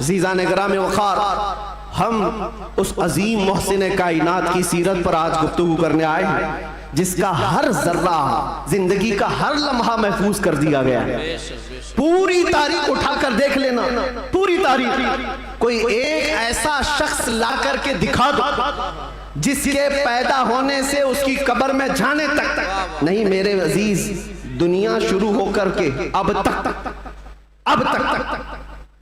अज़ीज़ान इकराम वक़ार, हम उस अजीम मोहसिन कायनात की सीरत पर आज गुफ्तगू करने आए हैं जिसका हर जर्रा, जिंदगी का हर लम्हा महफूज कर दिया गया है। पूरी तारीख उठाकर देख लेना, पूरी तारीख। कोई एक ऐसा शख्स ला करके दिखा दो जिसके पैदा होने से उसकी कब्र में जाने तक नहीं, मेरे अजीज, दुनिया शुरू होकर के अब तक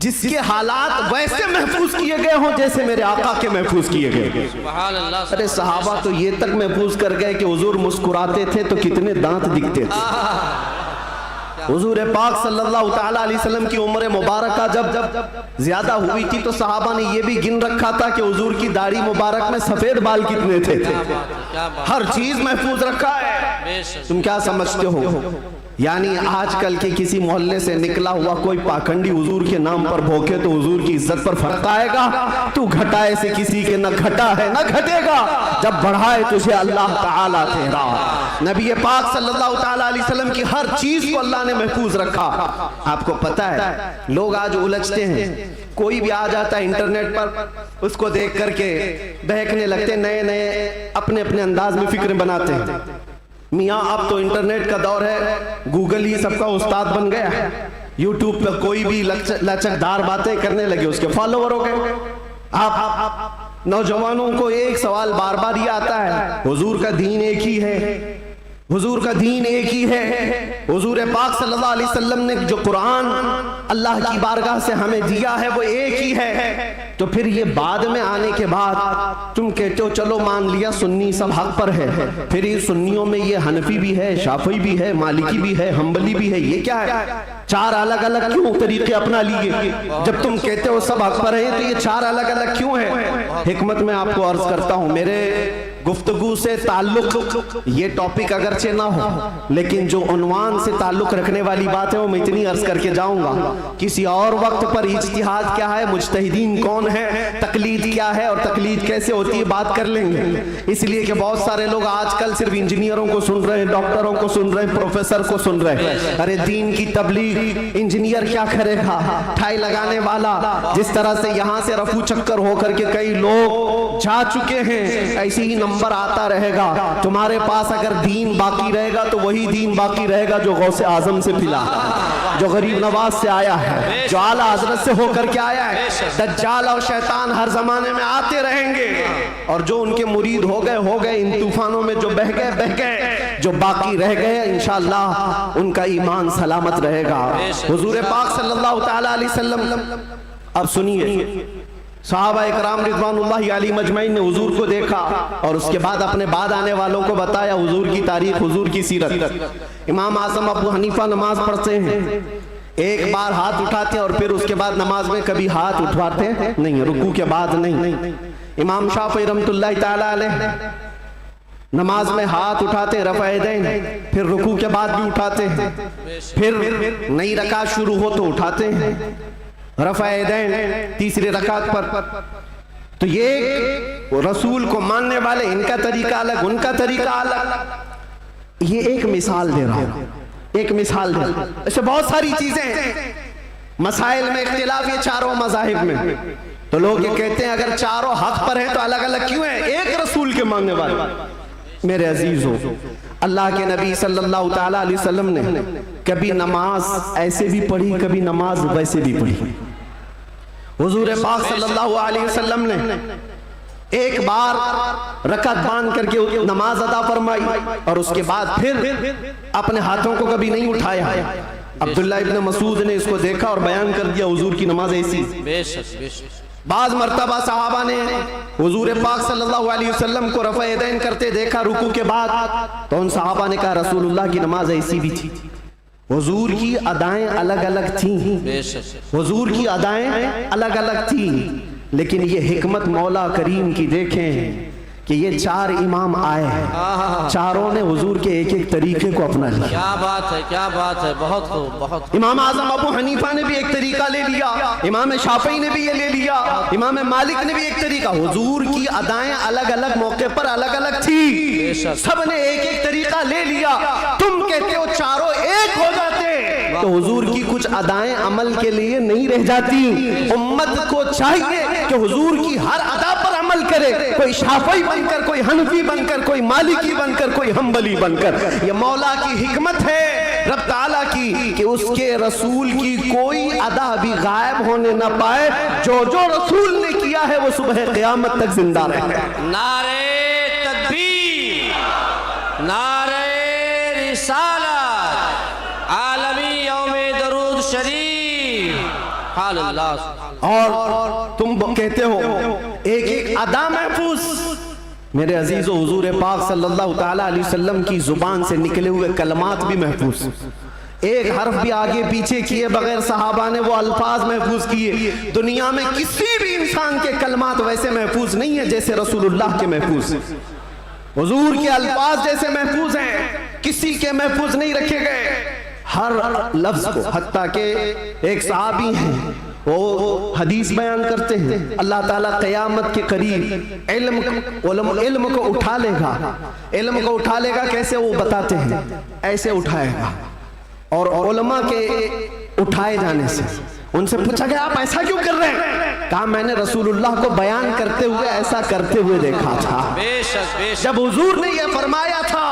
जिसके हालात वैसे महफूज किए गए हों जैसे मेरे आका के महफूज किए गए। अरे सहाबा तो ये तक महफूज कर गए कि हुजूर मुस्कुराते थे तो कितने दांत दिखते थे। हुजूर पाक सल्लल्लाहु ताला अलैहि वसल्लम की उम्र मुबारक जब ज्यादा हुई थी तो सहाबा ने ये भी गिन रखा था कि हुजूर की दाढ़ी मुबारक में सफेद बाल कितने थे। हर चीज महफूज रखा है। तुम क्या समझते हो, यानी आजकल के किसी मोहल्ले से निकला हुआ कोई पाखंडी हुजूर के नाम पर भोंके तो हुजूर की इज्जत पर फर्क आएगा? तू घटाए से किसी के न घटा है न घटेगा, जब बढ़ाए तुझे अल्लाह ताला तेरा। नबी पाक सल्लल्लाहु ताला अलैहि वसल्लम की हर चीज को अल्लाह ने महफूज रखा। आपको पता है लोग आज उलझते हैं, कोई भी आ जाता है इंटरनेट पर, उसको देख करके बहकने लगते, नए नए अपने अपने अंदाज में फिक्र बनाते हैं। मियाँ अब तो इंटरनेट का दौर है, गूगल ही सबका उस्ताद बन गया है। यूट्यूब पर कोई भी लचकदार बातें करने लगे, उसके फॉलोवर हो गए। आप नौजवानों को एक सवाल बार बार ये आता है, हुजूर का दीन एक ही है, हुजूर का दीन एक ही है। हुजूर पाक सल्लल्लाहु अलैहि वसल्लम ने जो कुरान अल्लाह की बारगाह से हमें दिया है वो एक ही है। तो फिर ये बाद में आने के बाद तुम कहते हो चलो मान लिया सुन्नी सब हक पर है, फिर ये सुन्नियों में ये हनफी भी है, शाफी भी है, मालिकी भी है, हम्बली भी है, ये क्या है? चार अलग अलग क्यों तरीके अपना लिए? जब तुम कहते हो सब हक पर है तो ये चार अलग अलग क्यों है? हिकमत में आपको अर्ज करता हूं, मेरे गुफ्तगू से ताल्लुक, ये टॉपिक अगरचे ना हो लेकिन जो उन्वान से ताल्लुक रखने वाली बात है वो मैं इतनी अर्ज करके जाऊंगा। किसी और वक्त पर इज्तिहाद क्या है, मुज्तहिदीन कौन है, तकलीद क्या है और तकलीद कैसे होती है बात कर लेंगे। इसलिए कि बहुत सारे लोग आजकल सिर्फ इंजीनियरों को सुन रहे हैं, डॉक्टरों को सुन रहे हैं, प्रोफेसर को सुन रहे हैं। अरे दीन की तबलीग इंजीनियर क्या करेगा? ठाई लगाने वाला, जिस तरह से यहाँ से रफू चक्कर होकर के कई लोग जा चुके हैं, ऐसे ही नंबर आता रहेगा। तुम्हारे पास अगर दीन बाकी रहेगा तो वही दीन बाकी रहेगा जो गौसे आजम से मिला, जो गरीब नवाज से आया है, जो आला हजरत से होकर के आया है। दज्जाल और शैतान हर जमाने में आते रहेंगे और जो उनके मुरीद हो गए, इन तूफानों में जो बह गए, जो बाकी रह गए इंशाअल्लाह उनका ईमान सलामत रहेगा। हुजूर पाक सल्लल्लाहु ताला अलैहि वसल्लम, अब सुनिए, सहाबा इकराम रिज़वानुल्लाहि अलैहिम अजमईन ने हुजूर को देखा और उसके बाद अपने बाद आने वालों को बताया हुजूर की तारीख, हुजूर की सीरत। इमाम आज़म अबू हनीफा नमाज पढ़ते हैं, एक बार हाथ उठाते हैं और फिर उसके बाद नमाज में कभी हाथ उठवाते नहीं, रुकू के बाद नहीं। इमाम शाफ़ी रहमतुल्लाहि तआला अलैह नमाज में हाथ उठाते रफ़ा यदैन, फिर रुकू के बाद भी उठाते हैं, फिर नई रकात शुरू हो तो उठाते हैं रफ़ा यदैन तीसरी रकात पर। तो ये रसूल को मानने वाले, इनका तरीका अलग, उनका तरीका अलग। ये एक मिसाल दे रहा हूं, एक मिसाल दे रहा हूं। ऐसे बहुत सारी चीजें, मसाइल में इख्तिलाफ ये चारों मज़ाहिब में। तो लोग ये कहते हैं अगर चारों हक पर हैं तो अलग अलग क्यों है? एक रसूल के मानने वाले। मेरे अजीजों, अल्लाह के नबी सल्लल्लाहु ताला अलैहि वसल्लम ने कभी नमाज ऐसे भी पढ़ी, कभी नमाज वैसे भी पढ़ी। हुजूर पाक सल्लल्लाहु अलैहि वसल्लम ने एक बार रकात बांध करके नमाज अदा फरमाई और उसके बाद फिर अपने हाथों को कभी नहीं उठाया। अब्दुल्ला इब्न मसूद ने इसको देखा और बयान कर दिया हुजूर की नमाज ऐसी। बाज मर्तबा सहाबा ने हुजूर पाक सल्लल्लाहु अलैहि वसल्लम को रफ़ा यदैन करते देखा रुकू के बाद, तो उन सहाबा ने कहा रसूलुल्लाह की नमाज ऐसी भी थी। हुजूर की अदाएं अलग अलग थी, हुजूर की अदाएं अलग अलग थी, लेकिन ये हिकमत मौला करीम की देखें कि ये चार इमाम आए हैं, चारों ने हुजूर के एक एक तरीके को अपना लिया। क्या बात है, क्या बात है, बहुत खूब, बहुत। इमाम आजम अबू हनीफा ने भी एक तरीका ले लिया, इमाम शाफी ने भी ये ले लिया, इमाम मालिक ने भी एक तरीका। हुजूर की अदाएं अलग अलग मौके पर अलग अलग थी, सब ने एक एक तरीका ले लिया। तुम कहते हो चारों एक हो जाते, तो हुजूर की कुछ अदाएं अमल के लिए नहीं रह जाती। उम्मत को चाहिए कि हुजूर की हर अदा पर अमल करे, कोई शाफी बनकर, कोई हनफी बनकर, कोई मालिकी बनकर, कोई हम्बली बनकर। ये मौला की हिकमत है रब ताला की कि उसके रसूल की कोई अदा भी गायब होने न पाए। जो जो रसूल ने किया है वो सुबह क़यामत तक जिंदा रहे। नारे तकबीर, नारे रिसालत, आलमी यौमे दरूद शरीफ। अल्लाह। और तुम कहते हो एक एक अदा महफूज। मेरे अजीज़ो, हुजूर पाक सल्लल्लाहु ताला अलैहि वसल्लम की जुबान से निकले हुए कलमात भी महफूज, एक हर्फ भी आगे पीछे किए बगैर सहाबा ने वो अल्फाज महफूज किए। दुनिया में किसी भी इंसान के कलमात वैसे महफूज नहीं है जैसे रसूलुल्लाह के महफूज। हुजूर के अल्फाज जैसे महफूज हैं, किसी के महफूज नहीं रखे गए हर लफ्ज को। हत्ता के एक सहाबी हैं, वो हदीस बयान करते हैं, अल्लाह ताला क़यामत के करीब इल्म को उठा लेगा। इल्म को उठा लेगा कैसे, वो बताते हैं, ऐसे उठाएगा। और उलमा के उठाए जाने से उनसे पूछा गया आप ऐसा क्यों कर रहे हैं? कहा मैंने रसूलुल्लाह को बयान करते हुए ऐसा करते हुए देखा था। बेशक बेशक। जब हुजूर ने यह फरमाया था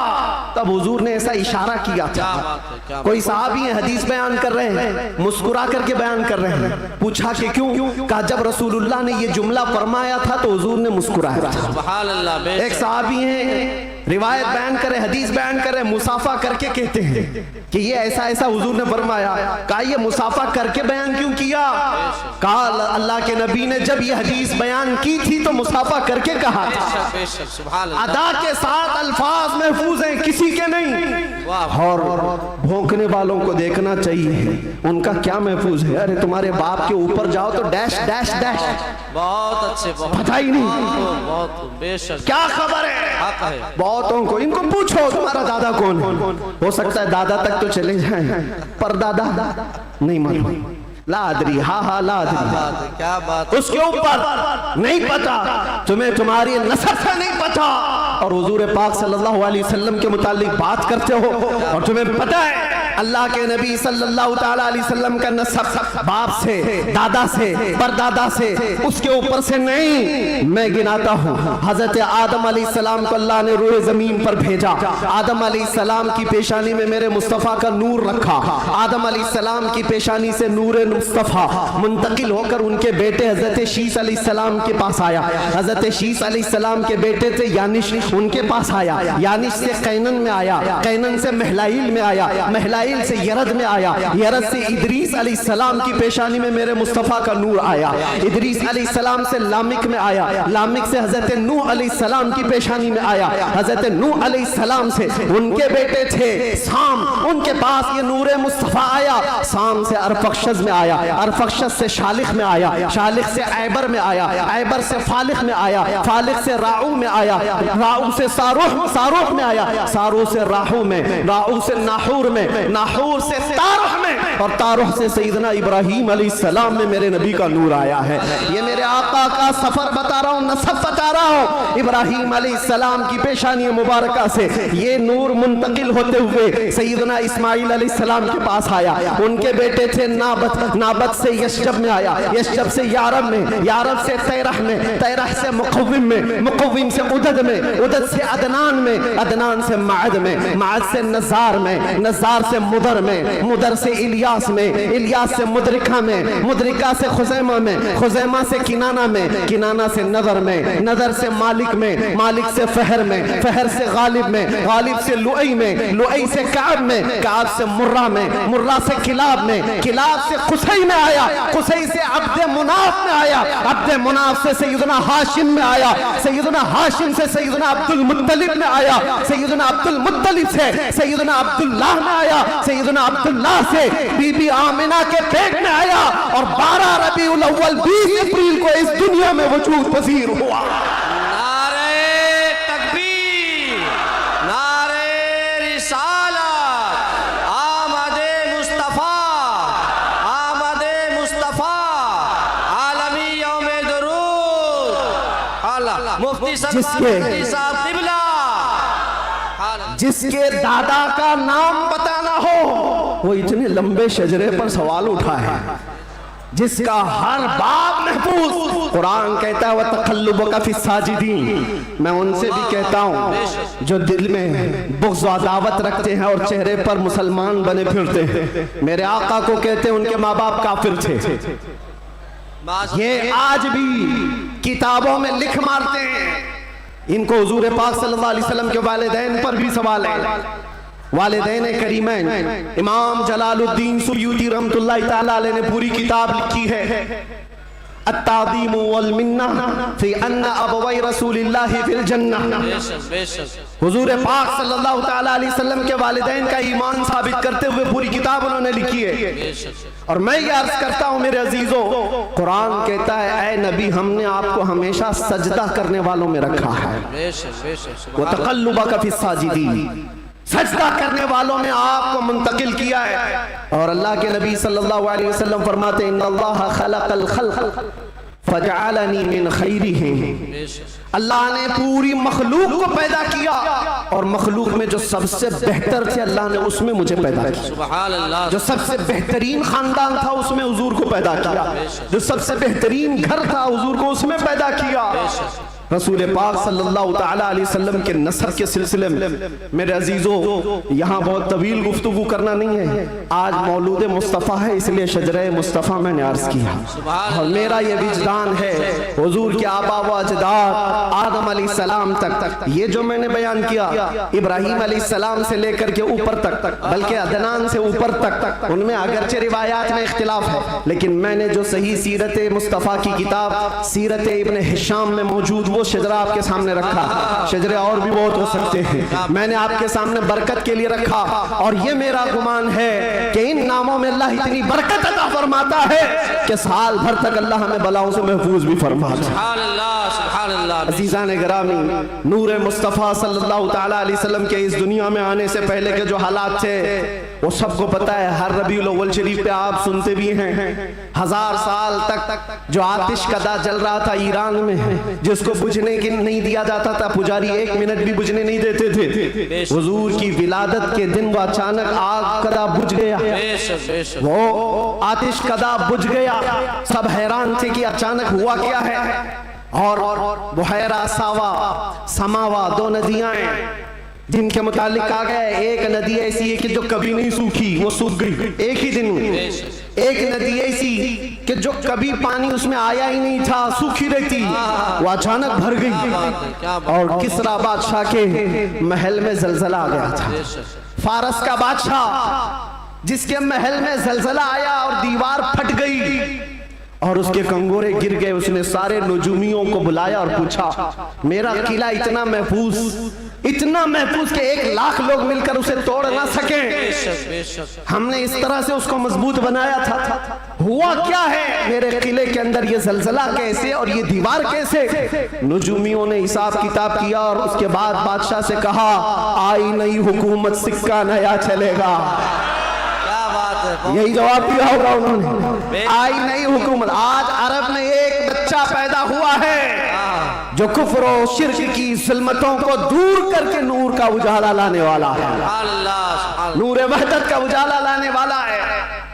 तब हुजूर ने ऐसा इशारा किया था। कोई साहबी है हदीस बयान कर रहे हैं, मुस्कुरा करके बयान कर रहे हैं। पूछा कि क्यों? कहा जब रसूलुल्लाह ने ये जुमला फरमाया था तो हुजूर ने मुस्कुराया था। सुभान अल्लाह। एक साहबी है रिवायत बयान करे, हदीस बयान करे, मुसाफा करके कहते हैं कि ये ऐसा ऐसा हुजूर ने फरमाया। कहा ये मुसाफा करके बयान क्यों किया? कहा अल्लाह के नबी ने जब ये हदीस बयान की थी तो मुसाफा करके कहा था। अदा के साथ अल्फाज महफूज हैं, किसी के नहीं। और भौंकने वालों को देखना चाहिए उनका क्या महफूज है। अरे तुम्हारे बाप के ऊपर जाओ तो डैश डैश डैश, बहुत अच्छे, बहुत पता ही नहीं बहुत बेशक, क्या खबर है। हक है। बहुतों को इनको पूछो तुम्हारा दादा कौन है, हो सकता है दादा तक तो चले जाएं पर दादा नहीं मालूम। लादरी, हाँ हाँ लादरी, क्या बात, उसके ऊपर नहीं पता, तुम्हें तुम्हारी नसब से नहीं पता और हुजूर पाक सल्लल्लाहु अलैहि वसल्लम के मुतालिक बात करते हो और तुम्हें पता है अल्लाह के नबी सल्लल्लाहु ताला अलैहि वसल्लम का नसब बाप से, दादा से, परदादा से, उसके ऊपर से नहीं। मैं गिनाता हूँ, हजरत आदम अलैहिस्सलाम को अल्लाह ने रूए जमीन पर भेजा। आदम अलैहिस्सलाम की पेशानी में मेरे मुस्तफ़ा का नूर रखा। आदम अलैहिस्सलाम की पेशानी से नूर मुस्तफ़ा मुंतकिल होकर उनके बेटे हजरत शीस अलैहिस्सलाम के पास आया। हजरत शीस अलैहिस्सलाम के बेटे थे यानिश, उनके पास आया। यानिश से कैनन में आया, कैनन से महलाइल में आया, महलाइल से यरद में आया, यरद से इदरीस अलैहिस्सलाम की पेशानी में मेरे मुस्तफ़ा का नूर आया। इदरीस अलैहिस्सलाम से लामिक में आया, लामिक से हजरत नूह अलैहिस्सलाम की पेशानी में आया। हजरत नूह अलैहिस्सलाम से उनके बेटे थे साम, उनके पास ये नूर मुस्तफ़ा आया। साम से अरफक्षज में आया, अरफक्षज से शालिख में आया, शालिख से ऐबर में आया, ऐबर से फालिख में आया, फालिख से राऊ में आया, राऊ से सारूह, सारूह में आया, सारूह से राहू में, राहू से नाहूर में, नाहूर से तारुह में और तारुह से सैयदना इब्राहीम अलैहिस्सलाम में मेरे नबी का नूर आया है। ये मेरे आका का सफर बता रहा हूँ, नसब बता रहा हूँ। इब्राहीम अलैहिस्सलाम की पेशानी मुबारका से ये नूर मुंतकिल होते हुए सैयदना इस्माइल अलैहिस्सलाम के पास आया। उनके बेटे थे नाबत, नाबत से यशजब में आया, यशजब से यारब में, यारब से तैरह में, तैरह से मुक़व्विम में, मुक़व्विम से उदद में, उदद से अदनान में, अदनान से माद में, माद से नज़ार में, नज़ार से मुदर में, मुदर से इलियास में, इलियास से मुदरिका में, मुदरिका से खुज़ैमा में, खुज़ैमा से किनाना में, किनाना से नदर में, नदर से मालिक में, मालिक से फहर में, फहर से गालिब में, गालिब से लुई में, लुई से काब में, काब से मुर्रा में, मुर्रा से किलाब में, किलाब से कुसई में आया, कुसई से अब्द मुनाफ में आया, अब्द मुनाफ से सैयदना हाशिम में आया, सैयदना हाशिम से सैयदना अब्दुल मुत्तलिब में आया, सैयदना अब्दुल मुत्तलिब से सैयदना अब्दुल्लाह में आया, सैयदना अब्दुल्लाह से बीबी आमिना के पेट में आया और 12 रबीउल अव्वल 20 अप्रैल को इस दुनिया में वजूद पजीर हुआ। नारे तकबीर, नारे रिसालत, आमदे मुस्तफ़ा, आमदे मुस्तफ़ा, आलमी यौमे दरूद। अल्लाह मुफ्ती साहब क़िबला, जिसके दादा का नाम पता ना हो वो इतने लंबे शजरे पर सवाल उठा है जिसका हर बाब महफूज। कुरान कहता है वह तक़ल्लुबका फी साजिदीन। मैं उनसे भी कहता हूँ जो दिल में बुग़्ज़ व अदावत रखते हैं और चेहरे पर मुसलमान बने फिरते हैं। मेरे आका को कहते हैं उनके माँ बाप काफिर थे, ये आज भी किताबों में लिख मारते हैं। इनको हुजूर पाक सल्लल्लाहु अलैहि वसल्लम के वालिदैन पर भी सवाल है। वालिदैन करीमैन इमाम जलालुद्दीन सुयूती रहमतुल्लाहि तआला अलैह ने पूरी किताब लिखी है अत्तादीम वल मिन्ना फी अन्ना अबवै रसूलिल्लाहि फिल जन्नह। हुजूर पाक सल्लल्लाहु तआला अलैहि वसल्लम के वालिदैन का ईमान साबित करते हुए पूरी किताब उन्होंने लिखी है। और मैं ये अर्ज करता हूँ मेरे अजीजों, कुरान कहता है ऐ नबी हमने आपको हमेशा सजदा करने वालों में रखा है। वो तक़ल्लुबका फी साजिदीन, सजदा करने वालों में आपको मुंतकिल किया है। और अल्लाह के नबी सल्लल्लाहु अलैहि वसल्लम फरमाते हैं इन्नल्लाह खलक़ल खल्क़ फजअलनी मिन खैरिहिम। अल्लाह ने पूरी मखलूक को पैदा किया और मखलूक में जो सबसे बेहतर थे अल्लाह ने उसमें मुझे पैदा किया। सुभान अल्लाह। जो सबसे बेहतरीन खानदान था उसमें हुजूर को पैदा किया, जो सबसे बेहतरीन घर था हुजूर को उसमें पैदा किया। रसूल पाक सल्लल्लाहु तआला अलैहि वसल्लम के नसब के सिलसिले में मेरे अजीजों यहाँ बहुत तवील गुफ्तगू करना नहीं है, आज मौलूद मुस्तफ़ा है इसलिए शजरे मुस्तफ़ा मैंने अर्ज किया। और मेरा ये विजदान है हुजूर के आबा व अजदाद आदम अलैहिस्सलाम तक ये जो मैंने बयान किया, इब्राहीम अलैहिस्सलाम से लेकर के ऊपर तक, बल्कि अदनान से ऊपर तक, उनमें अगरचे रिवायात में इख्तिलाफ है, लेकिन मैंने जो सही सीरत मुस्तफ़ा की किताब सीरत इब्न हिशाम में मौजूद वो शजरा आपके सामने रखा। शजरे और भी बहुत हो सकते हैं, मैंने आपके सामने बरकत के लिए रखा। और ये मेरा गुमान है कि इन नामों में अल्लाह इतनी बरकत अता फरमाता है कि साल भर तक अल्लाह हमें बलाओं से महफूज भी फरमाता है। अज़ीज़ान गिरामी, नूर मुस्तफ़ा सल्लल्लाहु तआला अलैहि वसल्लम के इस दुनिया में आने से पहले के जो हालात थे वो सबको पता है। हर रबीउल अव्वल शरीफ पे आप सुनते भी हैं 1000 साल तक जो आतिश कदा जल रहा था ईरान में, जिसको बुझने की नहीं दिया जाता था, पुजारी 1 मिनट भी बुझने नहीं देते थे। हुजूर की विलादत के दिन वो अचानक आग कदा बुझ गया, वो आतिश कदा बुझ गया। सब हैरान थे कि अचानक हुआ क्या है। और बुहैरा सावा समावा 2 नदियां जिनके मुतालिक कहा गया है एक नदी ऐसी है कि जो कभी नहीं सूखी, वो सूख गई एक ही दिन में। एक नदी ऐसी कि जो कभी पानी उसमें आया ही नहीं था, सूखी रहती, वो अचानक भर गई। और किसरा बादशाह के महल में जलजला आ गया था। फारस का बादशाह जिसके महल में जलजला आया और दीवार फट गई और उसके कंगोरे गिर गए। उसने सारे नजूमियों को बुलाया और पूछा मेरा किला इतना महफूज कि 1 लाख लोग मिलकर उसे तोड़ ना सके, हमने इस तरह से उसको मजबूत बनाया था, हुआ क्या है मेरे किले के अंदर, ये जलजला कैसे और ये दीवार कैसे? नजूमियों ने हिसाब किताब किया और उसके बाद बादशाह से कहा आई नई हुकूमत सिक्का नया चलेगा। यही जवाब दिया होगा उन्होंने, आई नई हुकूमत। आज अरब में एक बच्चा पैदा हुआ है जो कुफ्र और शिर्क की ज़ुल्मतों को दूर करके नूर का उजाला लाने वाला है, नूर वहदत का उजाला लाने वाला है।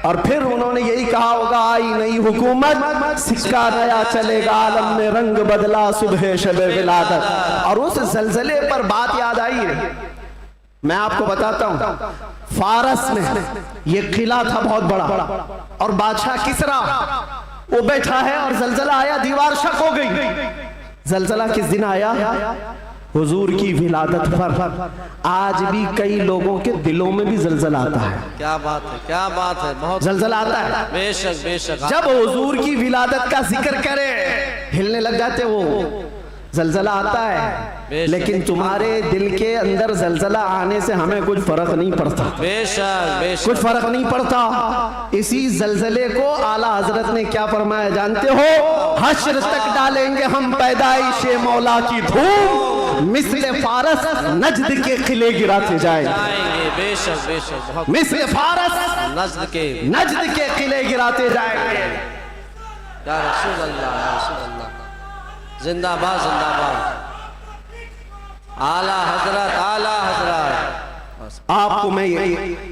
और फिर उन्होंने यही कहा होगा आई नई हुकूमत सिक्का नया चलेगा, आलम में रंग बदला सुबह शब विलादत। और उस जलजले पर बात याद आई है, मैं आपको बताता हूं। फारस में ये किला था बहुत बड़ा और बादशाह किसरा वो बैठा है और जलजला आया, दीवार शक हो गई। जलजला किस दिन आया? हुजूर की विलादत पर। आज भी कई लोगों के दिलों में भी जलजला आता है। क्या बात है, क्या बात है, बहुत जलजला आता है। बेशक बेशक। जब हुजूर की विलादत का जिक्र करे हिलने लग जाते वो, जलजला आता है। लेकिन तुम्हारे दिल के अंदर जलजला आने से हमें कुछ फर्क नहीं पड़ता, बेशक बेशक कुछ फर्क नहीं पड़ता। इसी जलजले को आला हजरत ने क्या फरमाया जानते हो? हश्र तक डालेंगे हम पैदाइशे मौला की धूम, मिस्ले फारस नजद के किले गिराते जाएंगे। बेशक बेशक मिस्ले फारस नजद के किले गिराते जाएंगे। या रसूल अल्लाह, या रसूल अल्लाह, जिंदाबाद जिंदाबाद। आला हजरत, आला हजरत। आपको मैं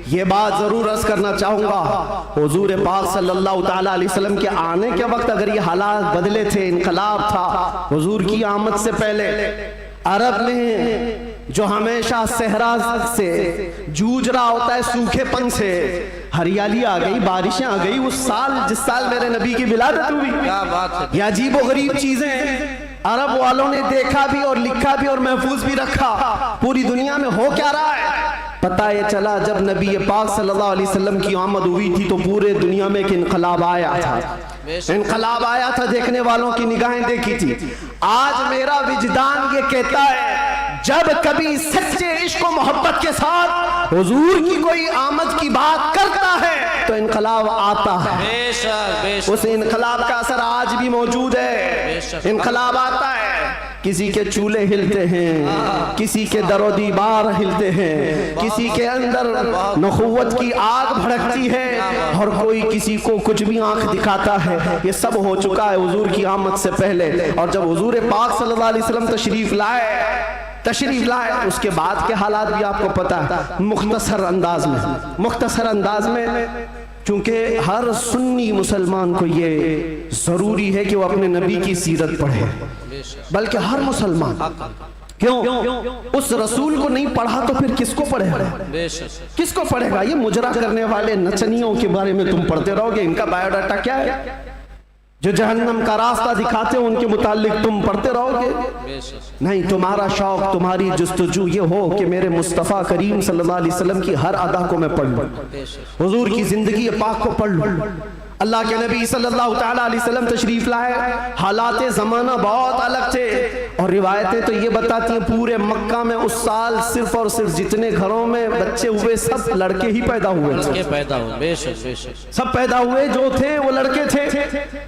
ये बात जरूर अर्ज करना चाहूंगा, हुजूर पाक सल्लल्लाहु ताला अलैहि वसल्लम के आने के वक्त अगर ये हालात बदले थे, इनकलाब था, हुजूर की आमद से पहले अरब में जो हमेशा सहरा से जूझ रहा होता है, सूखेपन से हरियाली आ गई, बारिशें आ गई। उस साल जिस साल मेरे नबी की विलादत हुई, क्या बात है, ये अजीब गरीब चीजें अरब वालों ने देखा भी और लिखा भी और महफूज भी रखा। पूरी दुनिया में हो क्या रहा है पता ये चला जब नबी पाक सल्लल्लाहु अलैहि वसल्लम की आमद हुई थी तो पूरे दुनिया में एक इनकलाब आया था, इनकलाब आया था, देखने वालों की निगाहें देखी थी। आज मेरा विजदान ये कहता है जब कभी सच्चे इश्क और मोहब्बत के साथ हुजूर की कोई आमद की बात करता है तो इनकलाब आता है। बेशक बेशक, उस इनकलाब का असर आज भी मौजूद है। इनकलाब आता है, किसी के चूल्हे हिलते हैं, किसी के दरो दीवार हिलते हैं, किसी के अंदर नखुवत की आग भड़कती है और कोई किसी को कुछ भी आंख दिखाता है। ये सब हो चुका है हुजूर की आमद से पहले। और जब हुजूर पाक सल्लल्लाहु अलैहि वसल्लम तशरीफ लाए उसके बाद के हालात भी आपको पता है। मुख्तसर अंदाज में क्योंकि हर सुन्नी मुसलमान को ये जरूरी है कि वो अपने नबी की सीरत पढ़े, बल्कि हर मुसलमान। क्यों? उस रसूल को नहीं पढ़ा तो फिर किसको पढ़ेगा? किसको पढ़ेगा? ये मुजरा करने वाले नचनियों के बारे में तुम पढ़ते रहोगे, इनका बायोडाटा क्या है? जो जहन्नम का रास्ता दिखाते हो उनके मुतालिक तुम पढ़ते रहोगे? नहीं, तुम्हारा शौक, तुम्हारी जुस्तजू ये हो कि मेरे मुस्तफ़ा करीम सल्लल्लाहु अलैहि वसल्लम की हर अदा को मैं पढ़ लूं, हुजूर की जिंदगी पाक को पढ़ लूं। अल्लाह के नबी सल्लल्लाहु ताला अलैहि वसल्लम तशरीफ लाए, हालात ज़माना बहुत अलग थे और रिवायतें तो ये बताती हैं पूरे मक्का में उस साल सिर्फ और सिर्फ जितने घरों में बच्चे हुए सब लड़के ही पैदा हुए, सब पैदा हुए जो थे वो लड़के थे।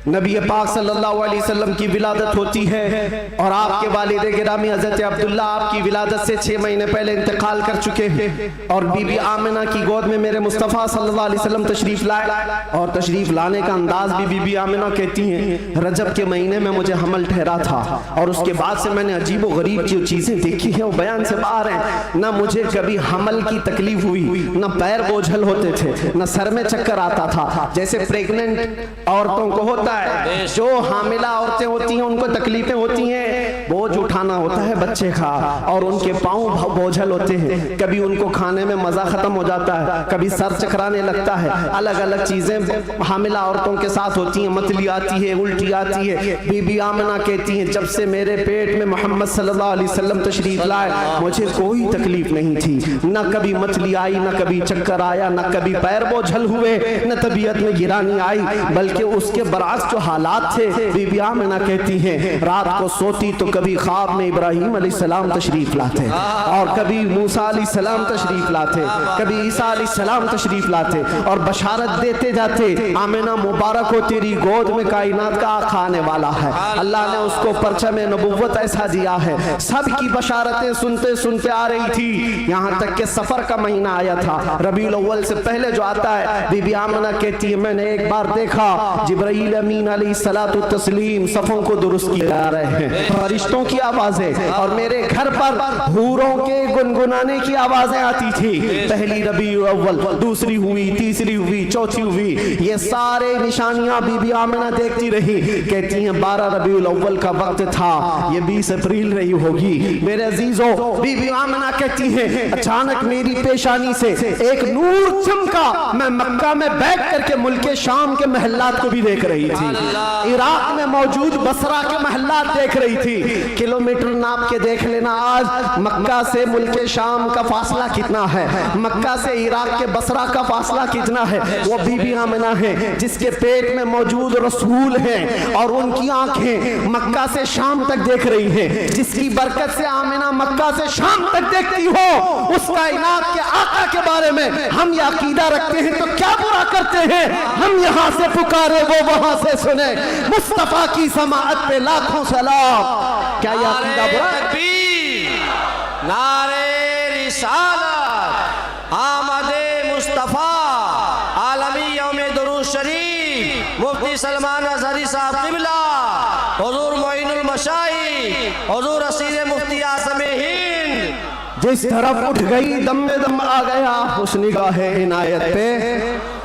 नबी पाक सल्लल्लाहु अलैहि वसल्लम की विलादत होती है और आपके वालिद गिरामी हज़रत अब्दुल्ला आपकी विलादत से 6 महीने पहले इंतकाल कर चुके हैं और बीबी आमिना की गोद में मेरे मुस्तफ़ा सल्लल्लाहु अलैहि वसल्लम तशरीफ लाए। और तशरीफ लाने का अंदाज भी बीबी आमिना कहती हैं रजब के महीने में मुझे हमल ठहरा था और उसके बाद से मैंने अजीब व गरीब जो चीजें देखी हैं वो बयान से बाहर हैं। ना मुझे कभी हमल की तकलीफ हुई, ना पैर बोझल होते थे, ना सर में चक्कर आता था जैसे प्रेग्नेंट औरतों को होता है। जो हामिला औरतें होती हैं उनको तकलीफें होती हैं, बोझ उठाना होता है बच्चे का और उनके पाँव बोझल होते हैं, कभी उनको खाने में मजा खत्म हो जाता है, कभी सर चकराने लगता है, अलग अलग चीजें हामिला औरतों के साथ होती हैं, मतली आती है, उल्टी आती है। बीबी आमिना कहती हैं जब से मेरे पेट में मोहम्मद सल्लल्लाहु अलैहि वसल्लम तशरीफ लाए मुझे कोई तकलीफ नहीं थी, ना कभी मतली आई, ना कभी चक्कर आया, ना कभी पैर बोझल हुए, न तबीयत में गिरानी आई, बल्कि उसके बरअक्स जो हालात थे बीबी आमिना कहती हैं रात को सोती तो कभी ख्वाब में इब्राहिम अलैहिस्सलाम तशरीफ लाते और कभी मूसा अलैहिस्सलाम तशरीफ लाते, कभी ईसा अलैहिस्सलाम तशरीफ लाते और बशारत देते जाते आमिना मुबारक हो तेरी गोद में कायनात का आका आने वाला है। अल्लाह ने उसको परचम नबुव्वत ऐसा दिया है। सबकी बशारतें सुनते सुनते आ रही थी, यहाँ तक के सफर का महीना आया था, रबीउल अव्वल से पहले जो आता है। बीबी आमिना कहती है मैंने एक बार देखा जिब्राईल अमीन अलैहिस्सलातु तस्लीम सफों को दुरुस्त किए जा रहे हैं, फरिश्तों की आवाजें और मेरे घर पर हूरों के गुनगुनाने की आवाजें आती थी। पहली रबीउल अव्वल, दूसरी हुई, तीसरी हुई, चौथी हुई, ये सारे निशानियां बीबी आमिना देखती रही। कहती हैं 12 रबीउल अव्वल का वक्त था, ये 20 अप्रैल रही होगी। मेरे अजीजों, बीबी आमिना कहती हैं अचानक मेरी पेशानी से एक नूर चमका, मैं मक्का में बैठ करके मुल्के शाम के महल्लात को भी देख रही थी, इराक में मौजूद बसरा के महल्लात देख रही थी। किलोमीटर नाप के देख लेना आज मक्का से मुल्के शाम का फासला कितना है, मक्का से इराक के बसरा का फासला कितना है। वो बीबी आमिना है जिसके पेट में मौजूद रसूल हैं और उनकी आंखें मक्का से शाम तक देख रही हैं। जिसकी बरकत से आमिना मक्का से शाम तक देखती हो, उस कायनात के आका के बारे में हम ये अकीदा रखते हैं तो क्या बुरा करते हैं। हम यहाँ से पुकारे वो वहां से सुने, मुस्तफा की समाअत पे लाखों सलाम। क्या ये अकीदा बुरा है? नारे रिसालत आमदे मुस्तफा आलमी यौमे दुरूद शरीफ मुफ्ती सलमान अज़हरी साहब क़िबला हुज़ूर मोइनुल मशाइख़ हुज़ूर असीर मुफ्ती आज़म हिंद जिस तरफ उठ गई दम में दम आ गया उस निगाह इनायत पे।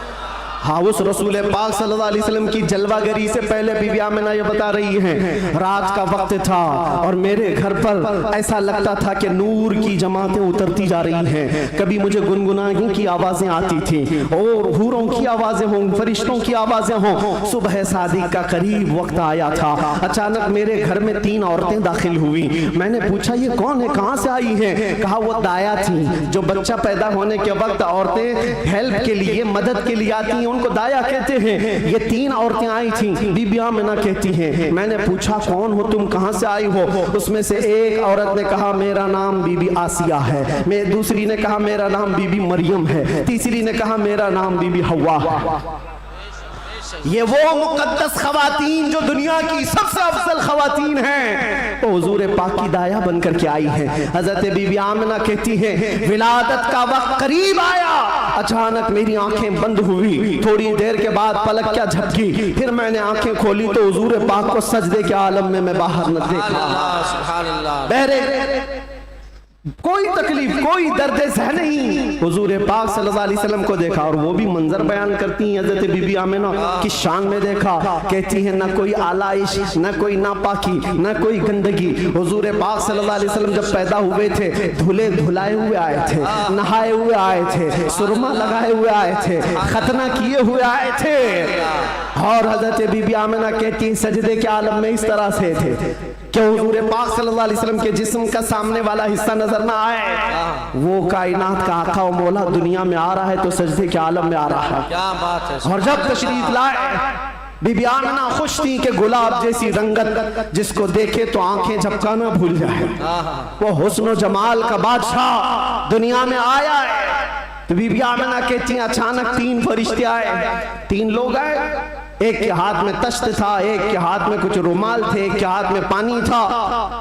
हाँ, उस रसूल पाक सल्लल्लाहु अलैहि वसल्लम की जलवागरी से पहले बीबी आमिना ये बता रही हैं, रात का वक्त था और मेरे घर पर ऐसा लगता था कि नूर की जमातें उतरती जा रही हैं। कभी मुझे गुनगुनाने की आवाजें आती थी और हूरों की आवाजें हों, फरिश्तों की आवाजें हों। सुबह सादिक का करीब वक्त आया था, अचानक मेरे घर में 3 औरतें दाखिल हुई। मैंने पूछा ये कौन है, कहाँ से आई हैं? कहा वो दाया थी, जो बच्चा पैदा होने के वक्त औरतें हेल्प के लिए, मदद के लिए आती हैं, उनको दाया कहते हैं। ये 3 औरतें आई थी, बीबी आमिना कहती हैं। मैंने पूछा कौन हो तुम, कहां से आई हो? उसमें से एक औरत ने कहा मेरा नाम बीबी आसिया है, मैं दूसरी ने कहा मेरा नाम बीबी मरियम है, तीसरी ने कहा मेरा नाम बीबी हवा है। ये वो मुकद्दस खवातीन जो दुनिया की सबसे अफजल खवातीन हैं, तो हुजूर पाक की दाया बनकर के आई हैं। हजरत बीबी आमिना कहती हैं विलादत का वक्त करीब आया, अचानक मेरी आंखें बंद हुई, थोड़ी देर के बाद पलक क्या झपकी, फिर मैंने आंखें खोली तो हुजूर पाक को सजदे के आलम में मैं बाहर न देखा। बहरे कोई तकलीफ, कोई दर्द सह नहीं, हुजूर पाक सल्लल्लाहु अलैहि वसल्लम को देखा। और वो भी मंजर बयान करती हैं हजरत बीबी आमिना की शान में देखा। कहती हैं न कोई आलाइश, न कोई नापाकी, न कोई गंदगी। हुजूर पाक सल्लल्लाहु अलैहि वसल्लम जब पैदा हुए थे धुले धुलाए हुए आए थे, नहाए हुए आए थे, सुरमा लगाए हुए आए थे, खतना किए हुए आए थे। और हजरत बीबी आमिना कहती हैं सजदे के आलम में इस तरह से थे कि हुजूर पाक सल्लल्लाहु अलैहि वसल्लम के जिस्म का सामने वाला हिस्सा नजर ना आए। वो कायनात का आका और मौला दुनिया में आ रहा है तो सजदे के आलम में आ रहा है। क्या बात है। और जब तशरीफ लाए बीबी आमिना खुश थी कि गुलाब जैसी रंगत जिसको देखे तो आंखें झपकाना भूल जाए। वो हुस्न जमाल का बादशाह दुनिया में आया है। तो बीबी आमिना कहती अचानक 3 फरिश्ते आए, 3 लोग आए। एक के हाथ में तश्त था, एक के हाथ में कुछ रुमाल थे, एक के हाथ में पानी था।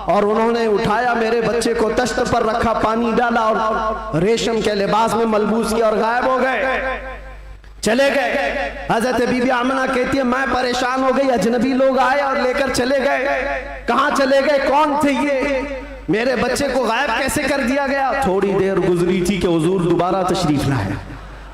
और उन्होंने उठाया मेरे बच्चे को, तश्त पर रखा, पानी डाला और रेशम के लिबास में मलबूस किया और गायब हो गए, चले गए। हजरत बीबी आमिना कहती है मैं परेशान हो गई, अजनबी लोग आए और लेकर चले गए। कहाँ चले गए, कौन थे ये, मेरे बच्चे को गायब कैसे कर दिया गया? थोड़ी देर गुजरी थी कि हुजूर दोबारा तशरीफ लाए।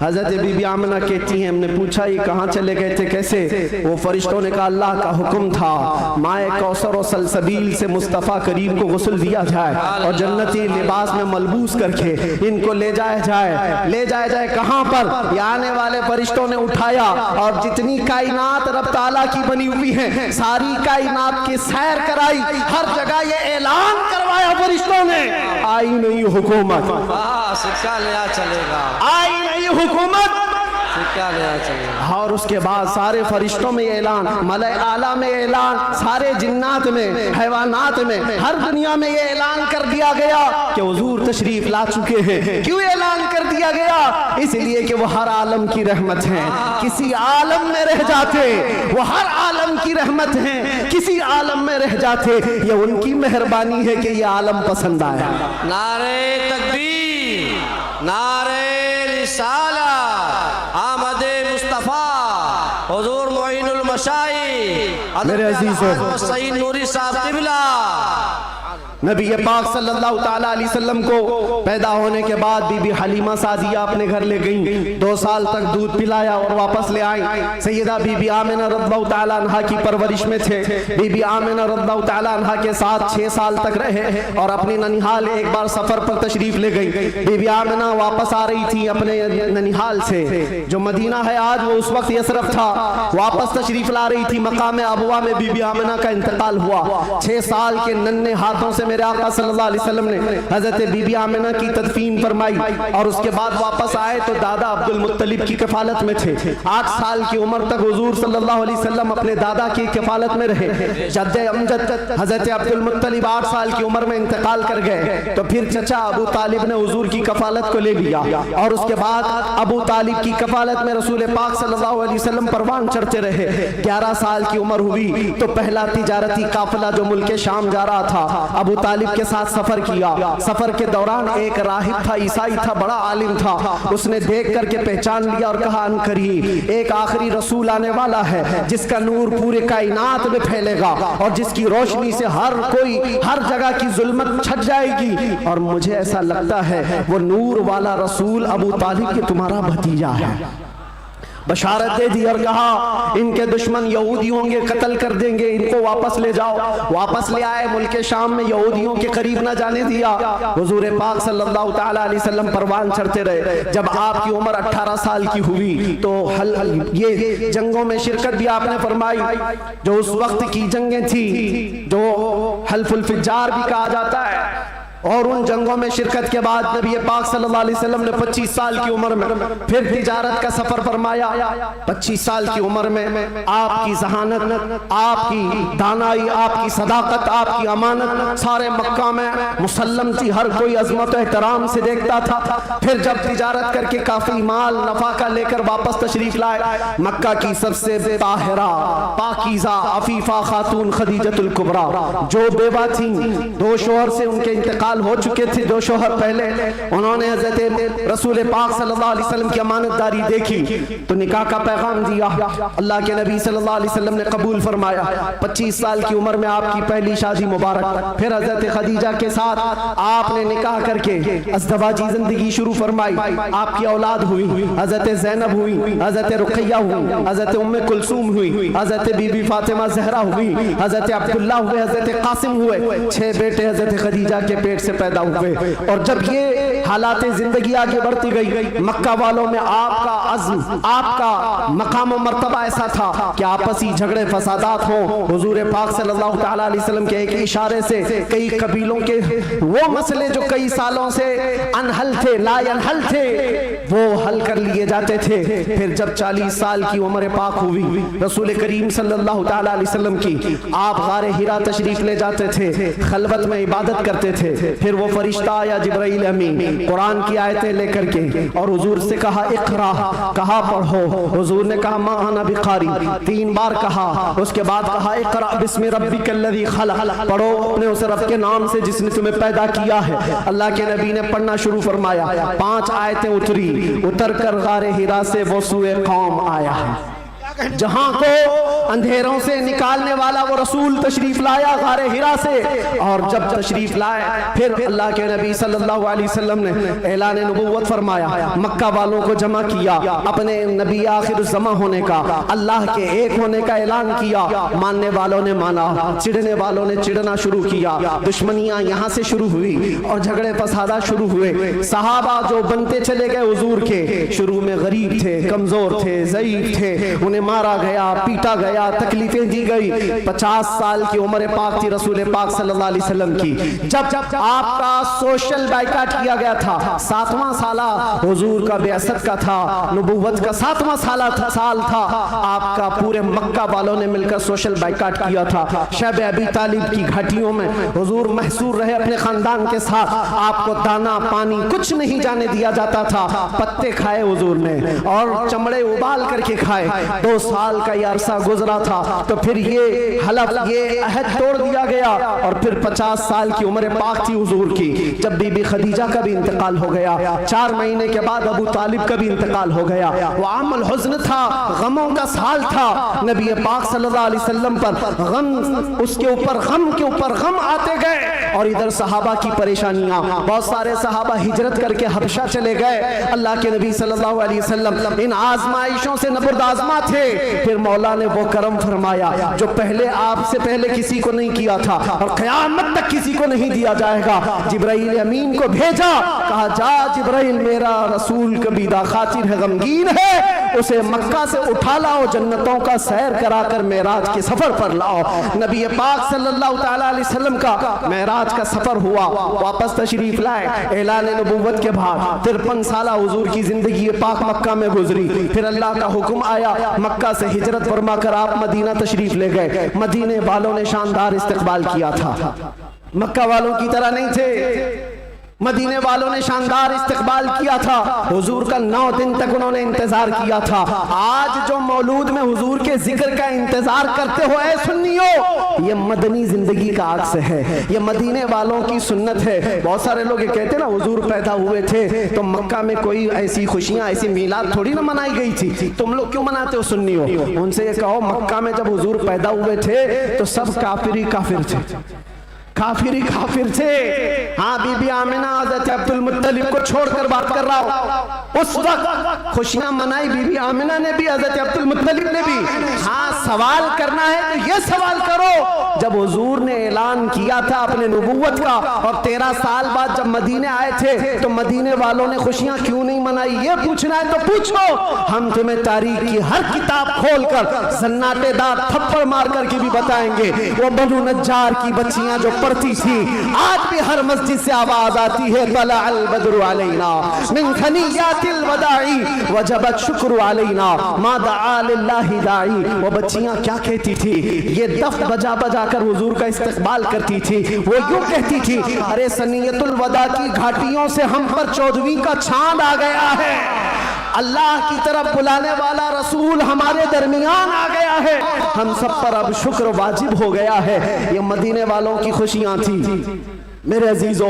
हजरत बीबी आमिना कहती हैं हमने पूछा ये कहाँ चले गए थे, कैसे? वो फरिश्तों ने कहा अल्लाह का हुक्म था माए कौसर और सलसबील से मुस्तफ़ा करीम को गुस्ल दिया जाए और जन्नती लिबास में मलबूस करके इनको ले जाया जाए। ले जाया जाए कहाँ पर? ये आने वाले फरिश्तों ने उठाया और जितनी कायनात रब ताला की बनी हुई है सारी कायनात की सैर कराई, हर जगह ये ऐलान करवाया फरिश्तों ने आई नहीं हुकूमत, शिक्षा लिया चलेगा, आई नहीं हुकूमत, शिक्षा लिया चलेगा। और उसके बाद सारे फरिश्तों में ऐलान, मलाए आला में ऐलान, सारे जिन्नात में, हैवानात में, हर दुनिया में ये ऐलान कर दिया गया कि हुजूर तशरीफ ला चुके हैं। क्यों ऐलान कर दिया गया? इसलिए कि वो हर आलम की रहमत हैं। किसी आलम में रह जाते वो हर आलम की रहमत हैं, किसी आलम में रह जाते ये उनकी मेहरबानी है कि ये आलम पसंद आया। नारे तकबीर, नारे रिसाला, आमदे मुस्तफा, हुजूर मोइनुल मशाई, मेरे अजीजों, सईद नूरी साहब किबला। नबी पाक सल्लल्लाहु ताला अलैहि वसल्लम को पैदा होने के बाद बीबी हलीमा सादिया अपने घर ले गईं। 2 साल तक दूध पिलाया और वापस ले आई। सैयदा बीबी आमिना रज़ियल्लाहु ताला अन्हा की परवरिश में थे। बीबी आमिना रज़ियल्लाहु ताला अन्हा के साथ 6 साल तक रहे और अपनी ननिहाल एक बार सफर पर तशरीफ ले गई। बीबी आमिना वापस आ रही थी अपने ननिहाल से, जो मदीना है आज वो उस वक्त यसरफ था। वापस तशरीफ ला रही थी, मकाम अबवा में बीबी आमिना का इंतकाल हुआ। 6 साल के नन्हे हाथों से मेरे आका सल्लल्लाहु अलैहि वसल्लम ने हजरत बीबी आमिना की तदफीन फरमाई और उसके बाद वापस आए तो दादा अब्दुल मुत्तलिब की कफालत में थे। 8 साल की उम्र तक हुजूर सल्लल्लाहु अलैहि वसल्लम अपने दादा की कफालत में रहे। जद्दे अमजद हजरत अब्दुल मुत्तलिब 8 साल की उम्र में इंतकाल कर गए तो फिर चचा अबू तालिब ने हुजूर की कफालत को ले लिया और उसके बाद अबू तालिब की कफालत में रसूल पाक सल्लल्लाहु अलैहि वसल्लम परवान चढ़ते रहे। 11 साल की उम्र हुई तो पहला तिजारती काफिला जो मुल्क शाम जा रहा था, अबू तालिब के साथ सफर किया। सफर के दौरान एक राहिब था, ईसाई था, बड़ा आलिम था। उसने देख करके पहचान लिया और कहा अनकरीब एक आखिरी रसूल आने वाला है जिसका नूर पूरे कायनात में फैलेगा और जिसकी रोशनी से हर कोई हर जगह की जुल्मत छट जाएगी। और मुझे ऐसा लगता है वो नूर वाला रसूल अबू तालिब के तुम्हारा भतीजा है। बशारत दे दी और कहा इनके दुश्मन यहूदी होंगे, कत्ल कर देंगे, इनको वापस ले जाओ। वापस ले आए। मुल्क शाम में यहूदियों के करीब न जाने दिया। हुजूर पाक सल्लल्लाहु तआला अलैहि वसल्लम परवान चढ़ते रहे। जब आपकी उम्र 18 साल की हुई तो ये जंगों में शिरकत भी आपने फरमाई, जो उस वक्त की जंगें थी जो हल्फुल फिज्जार भी कहा जाता है। और उन जंगों में शिरकत के बाद नबी पाक सल्लल्लाहु अलैहि वसल्लम ने 25 साल की उम्र में फिर तिजारत का सफर फरमाया। 25 साल की उम्र में आपकी जहानत, आपकी दानाई, आपकी सदाकत, आपकी अमानत सारे मक्का में मुसल्लम थी। हर कोई अजमत एहतराम से देखता था। फिर जब तिजारत करके काफी माल नफा का लेकर वापस तशरीफ लाए, मक्का की सबसे ताहिरा, पाकीज़ा, अफीफा खातून खदीजतुल कुबरा जो बेवा थी, 2 शोहर से उनके इंतकाल हो चुके थे। 2 शोहर पहले उन्होंने हज़रत रसूल पाक सल्लल्लाहु अलैहि वसल्लम की अमानतदारी देखी तो निकाह का पैगाम दिया। अल्लाह के नबी सल्लल्लाहु अलैहि वसल्लम ने कबूल फरमाया। 25 साल की उम्र में आपकी पहली शादी मुबारक। फिर हज़रत खदीजा के साथ आपने निकाह करके अज़दवाजी जिंदगी शुरू फरमाई। आपकी औलाद हुई, हज़रत ज़ैनब हुई, हज़रत रुक़ैया हुई, हज़रत उम्मे कुलसूम हुई, हज़रत बीबी फातिमा ज़हरा हुई, हज़रत अब्दुल्ला हुए, हज़रत कासिम हुए। 6 बेटे हज़रत खदीजा के पेट से पैदा हुए। और जब ये हालात जिंदगी आगे बढ़ती गई, मक्का वालों में आपका अज़्म, आपका मकाम और मर्तबा ऐसा था कि आपसी झगड़े फसादात हो। हुजूर पाक सल्लल्लाहु तआला अलैहि वसल्लम के एक इशारे से कई कबीलों के वो मसले जो कई सालों से अनहल थे, लायनहल थे, वो हल कर लिए जाते थे। फिर जब 40 साल की उम्र पाक हुई, रसूल करीम सल्लल्लाहु तआला अलैहि वसल्लम की आप गारे हिरा तशरीफ ले जाते थे, खलवत में इबादत करते थे। फिर वो फरिश्ता आया जिब्राइल अमीन कुरान की आयतें लेकर के और हुजूर से कहा इक़रा, कहा पढ़ो। हुजूर ने कहा मा अना बिक़ारी, 3 बार कहा। उसके बाद कहा इक़रा बिस्मि रब्बिकल्लज़ी खलक़, पढ़ो अपने उस रब के नाम से जिसने तुम्हें पैदा किया है। अल्लाह के नबी ने पढ़ना शुरू फरमाया। 5 आयतें उतरी, उतर कर गारे हिरा से वो सूए कौम आया है। जहां को अंधेरों से निकालने वाला वो रसूल तशरीफ लाया गारे हिरा से। और जब तशरीफ लाए फिर अल्लाह के नबी सल्लल्लाहु अलैहि वसल्लम ने ऐलान नबुव्वत फरमाया, मक्का वालों को जमा किया, अपने नबी आखिर ज़मा होने का, अल्लाह के एक होने का ऐलान किया। मानने वालों ने माना, चिढ़ने वालों ने चिढ़ना शुरू किया। दुश्मनियां यहाँ से शुरू हुई और झगड़े फसादा शुरू हुए। सहाबा जो बनते चले गए हुजूर के, शुरू में गरीब थे, कमजोर थे, ज़ईफ थे, उन्हें मारा गया, पीटा गया, तकलीफें दी गई। 50 साल की उम्र पाक थी रसूल पाक सल्लल्लाहु अलैहि वसल्लम की। जब आपका सोशल बाइकाट किया गया था, 7वां साला हुजूर का बेअसत का था, नबुव्वत का 7वां साल था। आपका पूरे मक्का वालों ने मिलकर सोशल बाइकाट किया था। शब अबी तालिब की घाटियों में हुजूर महसूर रहे अपने खानदान के साथ। आपको दाना पानी कुछ नहीं जाने दिया जाता था। पत्ते खाए हुजूर ने और चमड़े उबाल करके खाए। 2 साल का ये अरसा गुजरा था तो फिर ये हलफ, ये अहद तोड़ दिया गया। और फिर 50 साल की उम्र पाक थी हुजूर की जब बीबी खदीजा का भी इंतकाल हो गया। 4 महीने के बाद अबू तालिब का भी इंतकाल हो गया। वो आमल हुज़्न था, गमों का साल था। नबी पाक सल्लल्लाहु अलैहि वसल्लम पर गम, उसके ऊपर गम के ऊपर गम आते गए। और इधर सहाबा की परेशानियां, बहुत सारे सहाबा हिजरत करके हबशा चले गए। अल्लाह के नबी सल्लल्लाहु अलैहि वसल्लम इन आजमाइशों से नबुर्दाज़मा थे। फिर मौला ने वो करम फरमाया जो पहले आपसे पहले किसी को नहीं किया था और क़यामत तक किसी को नहीं दिया जाएगा। जिब्राइल अमीन को भेजा, कहा जा जिब्राइल, मेरा रसूल कबीदा खातिर है, गमगीन है, उसे मक्का से उठा लाओ, जन्नतों का सैर कराकर मेराज के सफर पर लाओ। नबी पाक सल्लल्लाहु तआला अलैहि वसल्लम का मेराज का सफर हुआ, वापस तशरीफ लाए। ऐलान नबुव्वत के बाद 53 साल हुजूर की जिंदगी पाक मक्का में गुजरी। फिर अल्लाह का हुक्म आया, मक्का से हिजरत फरमा कर आप मदीना तशरीफ ले गए। मदीने वालों ने शानदार इस्तकबाल किया था, मक्का वालों की तरह नहीं थे। मदीने वालों ने शानदार इस्तकबाल किया था, हुजूर का 9 दिन तक उन्होंने इंतजार किया था। आज जो मौलूद में हुजूर के जिक्र का इंतजार करते हो ऐ सुन्नियों, ये मदनी जिंदगी का अक्स है, ये मदीने वालों की सुन्नत है। बहुत सारे लोग ये कहते हैं ना हुजूर पैदा हुए थे तो मक्का में कोई ऐसी खुशियां, ऐसी मीलाद थोड़ी ना मनाई गई थी, तुम लोग क्यों मनाते हो सुन्नियों? उनसे ये कहो मक्का में जब हुजूर पैदा हुए थे तो सब काफिर ही काफिर थे, काफिर ही काफिर थे। हाँ, बीबी आमिना हज़रत अब्दुल मुत्तलिब को छोड़कर बात कर रहा हूं, उस वक्त खुशियां मनाई बीबी आमिना ने भी, हज़रत अब्दुल मुत्तलिब ने भी। हाँ, सवाल करना है तो ये सवाल करो, जब हुजूर ने ऐलान किया था अपने नबूवत का और 13 साल बाद जब मदीने आए थे तो मदीने वालों ने खुशियां क्यों नहीं मनाई? ये पूछना है तो पूछो, हम तुम्हें तारीख की हर किताब खोलकर सन्नाटेदार थप्पड़ मारकर के भी बताएंगे। वो बनु नज्जार की बच्चियां जो पढ़ती थी, आज भी हर मस्जिद से आवाज आती है, तला अल बद्रु अलैना मिन खनियातिल वदाई वजबत शुक्र अलैना मा दआ लिल्लाहि दाई। वो बच्चियां क्या कहती थी? ये दफ बजा बजा कर हुजूर का इस्तकबाल करती थी। वो यूं कहती थी, अरे सनियतुल वदा की घाटियों से हम पर 14वीं का चांद आ गया है, अल्लाह की तरफ बुलाने वाला रसूल हमारे दरमियान आ गया है, हम सब पर अब शुक्र वाजिब हो गया है। ये मदीने वालों की खुशियां थी मेरे अजीजों।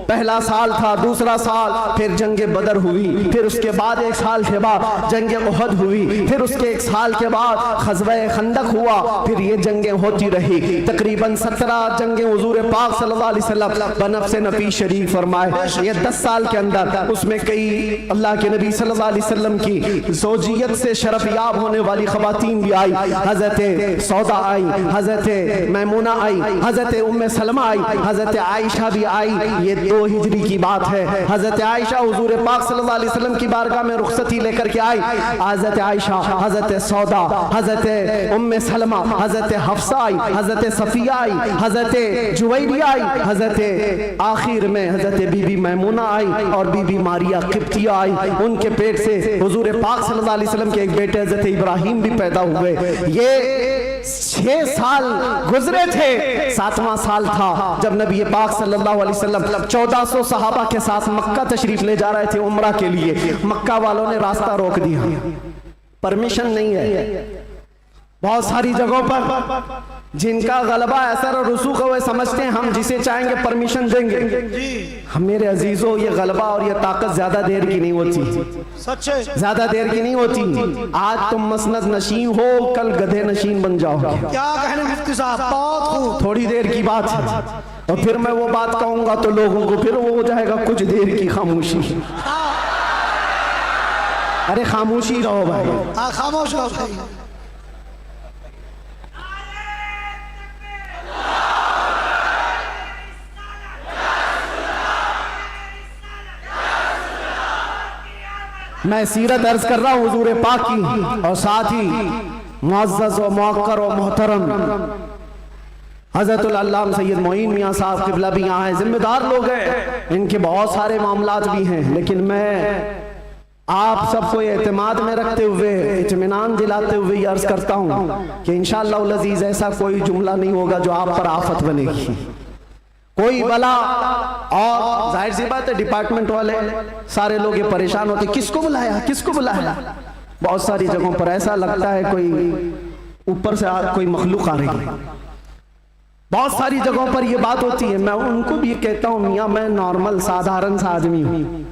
पहला साल था, दूसरा साल, फिर जंगे बदर हुई, फिर उसके बाद 1 साल के बाद जंगे उहद हुई, फिर उसके 1 साल के बाद ग़ज़वा-ए खंदक हुआ, फिर ये जंगें होती रही। तकरीबन 17 जंगें हुजूर पाक सल्लल्लाहु अलैहि वसल्लम बनफ़्स नफ़ीस शरीफ फरमाए। ये 10 साल के अंदर उसमें कई अल्लाह के नबी सल्लल्लाहु अलैहि वसल्लम की ज़ौजियत से शरफ याब होने वाली ख़वातीन भी आई। हज़रत सौदा आई, हज़रत मैमूना आई, हज़रत उम्मे सलमा आई, हज़रत आयशा भी आई। ये 2 हिजरी की बात है। हजरत आयशा हुजूर पाक सल्लल्लाहु अलैहि वसल्लम की बारगाह में रुखसती लेकर के आई। हजरत आयशा, हजरत सौदा, हजरत उम्मे सलमा, हजरत हफ्सा आई, हजरत सफिया आई, हजरत जुवैरिया आई, हजरत आखिर में हजरत बीबी मैमूना आई और बीबी मारिया किप्तिया आई। उनके पेट से हुजूर पाक सल्लल्लाहु अलैहि वसल्लम के एक बेटे हजरत इब्राहिम भी पैदा हुए। ये 6 साल गुजरे थे। 7वां साल था जब नबी पाक सल्लल्लाहु अलैहि वसल्लम 1400 सहाबा के साथ मक्का तशरीफ ले जा रहे थे उम्रा के लिए। मक्का वालों ने रास्ता रोक दिया, परमिशन नहीं है। बहुत सारी जगहों पर जिनका गलबा असर और रसूख है वे समझते हैं हम जिसे चाहेंगे परमिशन देंगे। हम मेरे अजीजों, ये गलबा और ये ताकत ज्यादा देर की नहीं होती, सच्चे ज्यादा देर की नहीं होती। आज तुम मसनद नशीन हो, कल गधे नशीन बन जाओ। क्या कहने मुफ्ती साहब, बहुत खूब। थोड़ी देर की बात है और फिर मैं वो बात कहूंगा तो लोगों को फिर वो हो जाएगा कुछ देर की खामोशी। अरे खामोशी रहो भाई, खामोश रहो भाई। मैं सीरत अर्ज कर रहा हूँ हुजूर पाक की, और साथ ही मुअज़्ज़ज़ व मुअक्कर व मोहतरम हज़रतुल अल्लामा सैयद मोइन मियाँ साहब क़िबला भी यहाँ हैं, जिम्मेदार लोग हैं, इनके बहुत सारे मामलात भी हैं। लेकिन मैं आप सबको एतमाद में रखते हुए, इत्मीनान दिलाते हुए अर्ज करता हूँ कि इंशाअल्लाह अज़ीज़ ऐसा कोई जुमला नहीं होगा जो आप पर आफत बनेगी, कोई बला। और जाहिर सी बात है डिपार्टमेंट वाले सारे लोग ये परेशान होते, किसको बुलाया, किसको बुलाया। बहुत सारी जगहों पर ऐसा लगता है कोई ऊपर से कोई मखलूक आ रही है। बहुत सारी जगहों पर ये बात होती है। मैं उनको भी कहता हूँ मियाँ मैं नॉर्मल साधारण सा आदमी हूँ,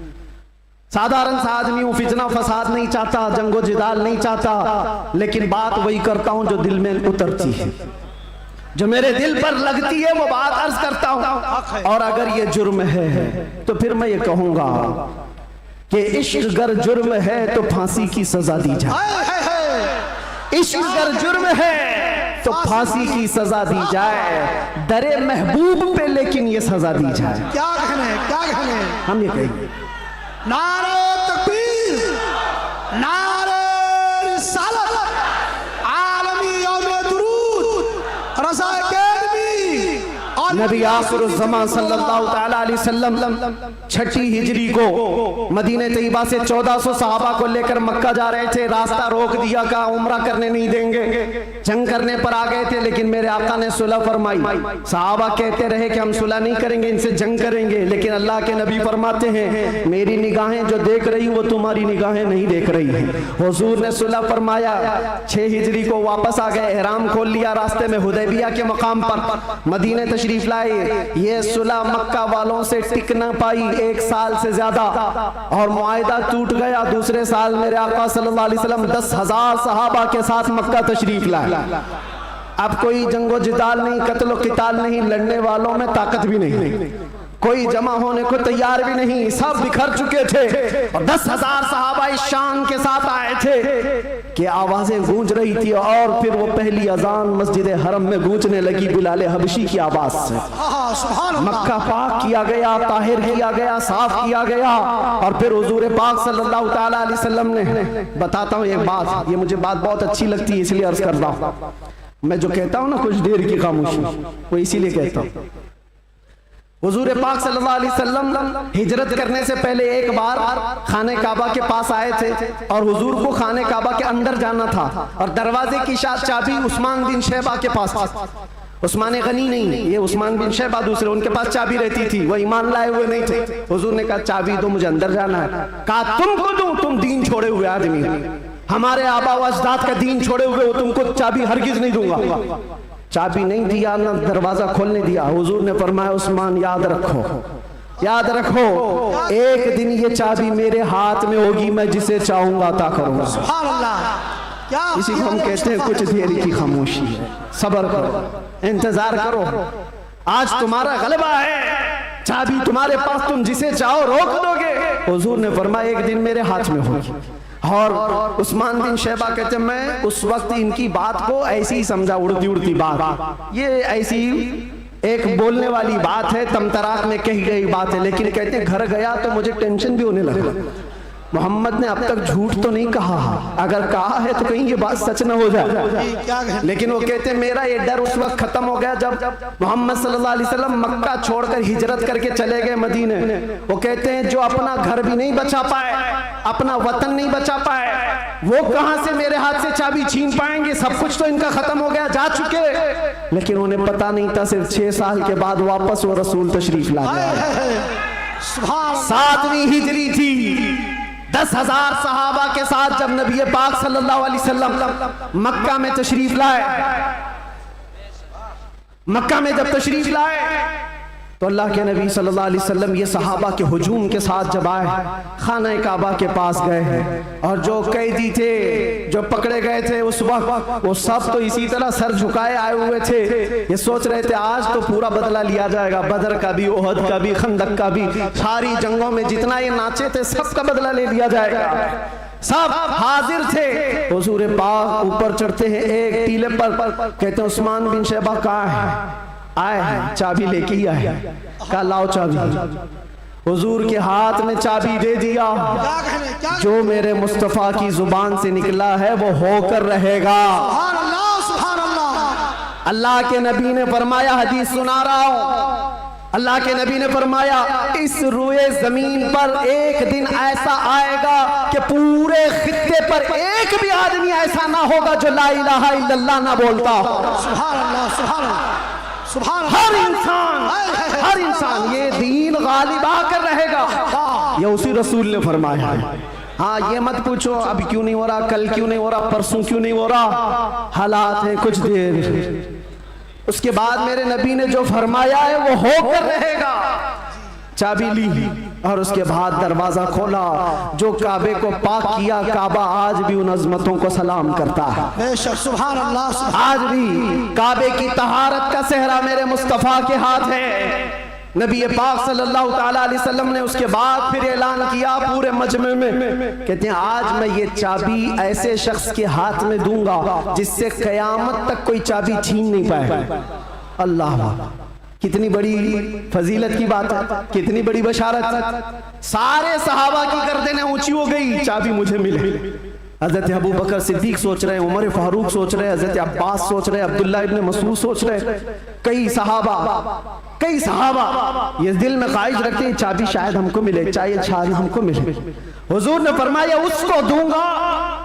साधारण सा आदमी हूँ, फितना फसाद नहीं चाहता, जंगो जिदाल नहीं चाहता, लेकिन बात वही करता हूँ जो दिल में उतरती है, जो मेरे दिल पर लगती है वो बात अर्ज करता हूँ। और अगर ये जुर्म है तो फिर मैं ये कहूंगा कि इश्क गर जुर्म है तो फांसी की सजा दी जाए। इश्क गर जुर्म है तो फांसी की सजा दी जाए, दरे महबूब पे लेकिन ये सजा दी जाए। क्या कहने, क्या कहने, हम ये कहेंगे नारे तकबीर, नारे रिसालत, आलमी यौम दुरूद, रज़ा अकेडमी और नबी आखिरुज़्ज़मान सल्लल्लाहु तआला अलैहि वसल्लम 6 हिजरी को मदीने तैयबा से 1400 सहाबा को लेकर मक्का जा रहे थे। रास्ता रोक दिया, कहा उम्रा करने नहीं देंगे। जंग करने पर आ गए थे, लेकिन मेरे आका ने सुलह फरमाई। सहाबा कहते रहे कि हम सुलह नहीं करेंगे, इनसे जंग करेंगे। लेकिन अल्लाह के नबी फरमाते हैं मेरी निगाहें जो देख रही वो तुम्हारी निगाहें नहीं देख रही है। हुजूर ने सुलह फरमाया। 6 हिजरी को वापस आ गए, एहराम खोल लिया। रास्ते में हुदैबिया के मकाम पर मदीने तशरीफ लाए। ये सुलह मक्का वालों से टिक न पाई 1 साल से ज्यादा, और मुआहिदा टूट गया। दूसरे साल मेरे आका सल्लल्लाहु अलैहि वसल्लम 10,000 सहाबा के साथ मक्का तशरीफ लाए। अब कोई जंगो जिदाल नहीं, कत्लो किताल नहीं, लड़ने वालों में ताकत भी नहीं, कोई जमा होने को तैयार भी नहीं, सब बिखर चुके थे। और 10,000 सहाबा इस शान के साथ आए थे कि आवाजें गूंज रही थी। और फिर वो पहली अजान मस्जिद हरम में गूंजने लगी बिलाल हबशी की आवाज से। मक्का पाक किया गया, ताहिर किया गया, साफ किया गया। और फिर हुजूर पाक सल्लल्लाहु तआला अलैहि वसल्लम ने, बताता हूँ एक बात, ये मुझे बात बहुत अच्छी लगती है इसलिए अर्ज करता हूँ। मैं जो कहता हूँ ना कुछ देर की खामोशी, वो इसीलिए कहता हूँ। हुजूर पाक सल्लल्लाहु अलैहि वसल्लम हिजरत करने से पहले एक बार खाने काबा के पास आए थे, और हुजूर को खाने काबा के अंदर जाना था, और दरवाजे की चाबी उस्मान बिन शैबा के पास थी। उस्मान गनी नहीं, ये उस्मान बिन शैबा दूसरे, उनके पास चाबी रहती थी, वो ईमान लाए हुए नहीं थे। हुजूर ने कहा चाबी दो, मुझे अंदर जाना है। कहा तुमको दूं, तुम दीन छोड़े हुए आदमी, हमारे आबा व अजदाद का दीन छोड़े हुए हो, तुमको चाबी हरगिज नहीं दूंगा। चाबी नहीं दिया, ना दरवाजा खोलने दिया। हुजूर ने फरमाया उस्मान याद रखो, याद रखो, एक दिन ये चाबी मेरे हाथ में होगी, मैं जिसे चाहूंगा अता करूंगा। सुभान अल्लाह। क्या इसी को हम कहते हैं कुछ देर की खामोशी है। सब्र करो, इंतजार करो, आज तुम्हारा गलबा है, चाबी तुम्हारे पास, तुम जिसे चाहो रोक दोगे। हुजूर ने फरमाया एक दिन मेरे हाथ में होगी। और उस्मान बिन शैबा कहते मैं उस वक्त इनकी बात को ऐसी ही समझा, उड़ती उड़ती बात, ये ऐसी एक बोलने वाली बात है, तमतराक में कही गई बात है। लेकिन कहते घर गया तो मुझे टेंशन भी होने लगा, मोहम्मद ने अब तक झूठ तो नहीं कहा, अगर कहा है तो कहीं ये बात सच न हो जाए। लेकिन वो कहते मेरा ये डर उस वक्त खत्म हो गया जब मोहम्मद सल्लल्लाहु अलैहि वसल्लम मक्का छोड़कर हिजरत करके चले गए मदीने। वो कहते हैं जो अपना घर भी नहीं बचा पाए, अपना वतन नहीं बचा पाए, वो कहां से मेरे हाथ से चाबी छीन पाएंगे? सब कुछ तो इनका खत्म हो गया, जा चुके। लेकिन उन्हें पता नहीं था सिर्फ 6 साल के बाद वापस वो रसूल तशरीफ ला गए। 7वीं हिजरी थी, 10,000 सहाबा के साथ जब नबी पाक सल्लल्लाहु अलैहि वसल्लम मक्का में तशरीफ लाए, मक्का में जब तशरीफ लाए तो अल्लाह के नबी सल्लल्लाहु अलैहि वसल्लम ये सहाबा के हुजूम के साथ जब आए, खाना काबा के पास गए हैं, और जो कैदी थे, जो पकड़े गए थे उस वक्त, वो सब तो इसी तरह सर झुकाए आए हुए थे। ये सोच रहे थे आज तो पूरा बदला लिया जाएगा, बदर का भी, ओहद का भी, खंदक का भी, सारी जंगों में जितना ये नाचे थे सबका बदला ले लिया जाएगा। सब हाजिर थे। हुजूर पाक ऊपर चढ़ते हैं एक टीले पर, कहते हैं उस्मान बिन शैबा कहाँ है? आए हैं, चाबी लेके ही आए। कहा लाओ चाबी। हुजूर के हाथ में चाबी दे दिया। जो मेरे मुस्तफा की जुबान से निकला है वो होकर रहेगा। सुभान अल्लाह, सुभान अल्लाह। अल्लाह के नबी ने फरमाया, हदीस सुना रहा हूं, अल्लाह के नबी ने फरमाया इस रुए जमीन पर एक दिन ऐसा आएगा कि पूरे खित्ते पर एक भी आदमी ऐसा ना होगा जो ला इलाहा इल्लल्लाह ना बोलता। सुभान अल्लाह, सुभान अल्लाह, सुभान अल्लाह। हर इंसान ये दीन गालिब आकर रहेगा, ये उसी रसूल ने फरमाया है। हाँ, ये मत पूछो अब क्यों नहीं हो रहा, कल क्यों नहीं हो रहा, परसों क्यों नहीं हो रहा, हालात है कुछ देर। उसके बाद मेरे नबी ने जो फरमाया है वो होकर रहेगा। चाबी ली और उसके बाद दरवाजा खोला। जो काबे को पाक किया, काबा आज भी उन अजमतों को सलाम करता है। बेशक, सुभान अल्लाह। आज भी काबे की तहारत का सेहरा मेरे मुस्तफा के हाथ है। नबी पाक सल्लल्लाहु ताला अलैहि वसल्लम ने उसके बाद फिर ऐलान किया पूरे मजमे में, कहते हैं आज मैं ये चाबी ऐसे शख्स के हाथ में दूंगा जिससे कयामत तक कोई चाबी छीन नहीं पाएगा। अल्लाह, कितनी बड़ी फजीलत की बात है, कितनी बड़ी बशारत। सारे सहाबा की गर्दनें ऊंची हो गई, चाबी मुझे मिले। हजरत अबू बकर सिद्दीक सोच रहे हैं, उमर फारूक सोच रहे हैं, हजरत अब्बास सोच रहे हैं, अब्दुल्ला इब्न मसूद सोच रहे हैं, कई सहाबा कई सहाबा ये दिल में ख्वाहिश रखते हैं चाबी शायद हमको मिले, चाहे शायद हमको मिले। हुजूर ने फरमाया उसको दूंगा,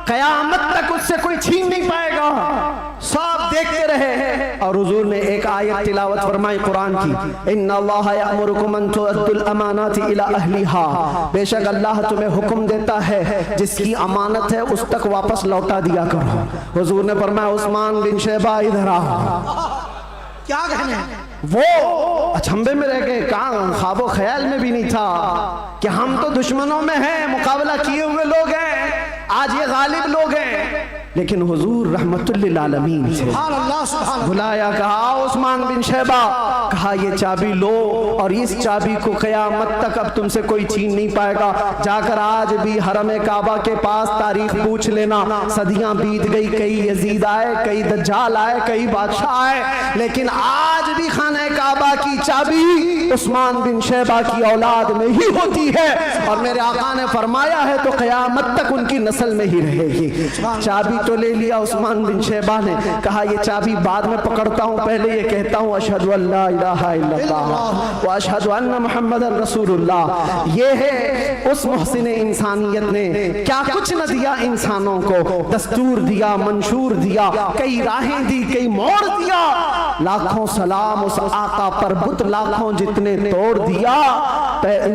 कयामत तक उससे कोई छीन नहीं पाएगा। सब देखते रहे और हुजूर ने एक आयत तिलावत फरमाई कुरान की, इन्नल्लाह यअमुरुकुम अन तुअद्दुल अमानाति इला अहलिहा, बेशक अल्लाह तुम्हें हुक्म देता है जिसकी अमानत है उस तक वापस लौटा दिया करो। हुजूर ने फरमाया उस्मान बिन शैबा इधर आओ। क्या कहने, वो अचंभे में रह गए, कहाँ ख्वाबो ख्याल में भी नहीं था कि हम तो दुश्मनों में हैं, मुकाबला किए हुए लोग हैं, आज ये गालिब लोग हैं। लेकिन हुजूर रहमतुल लिल आलमीन थे। सुभान अल्लाह, सुभान अल्लाह। बुलाया, कहा उस्मान बिन शैबा, कहा ये चाबी लो और इस चाबी को क़यामत तक अब तुमसे कोई छीन नहीं पाएगा। जाकर आज भी हरम काबा के पास तारीख पूछ लेना, सदियां बीत गई, कई यजीद आए, कई दज्जाल आए, कई बादशाह आए, लेकिन आज भी खाना काबा की चाबी उस्मान बिन शैबा की औलाद में ही होती है। और मेरे आका ने फरमाया है तो क़यामत तक उनकी नस्ल में ही रहेगी। चाबी तो ले लिया उस्मान बिन शैबा ने, कहा ये चाबी बाद में पकड़ता हूँ, पहले ये कहता हूँ अशहदु अल्ला इलाहा इल्लल्लाह व अशहदु अन्ना मुहम्मदन रसूलुल्लाह। ये है उस मुहसिन इंसानियत ने क्या कुछ न दिया इंसानों को, दस्तूर दिया, मंशूर दिया, कई राहें दी, कई मोड़ दिया। लाखों सलाम उस आका पर, बुत लाखों जितने तोड़ दिया,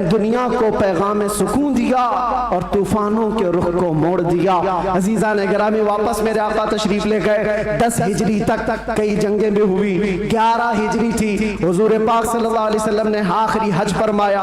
दुनिया को पैगाम सुकून दिया और तूफानों के रुख को मोड़ दिया। अजीजा ने गिरामी वापस मेरे आका तशरीफ ले गए। 10 हिजरी तक कई जंगें भी हुई, 11 हिजरी थी, हुजूर पाक सल्लल्लाहु अलैहि वसल्लम ने आखिरी हज फरमाया।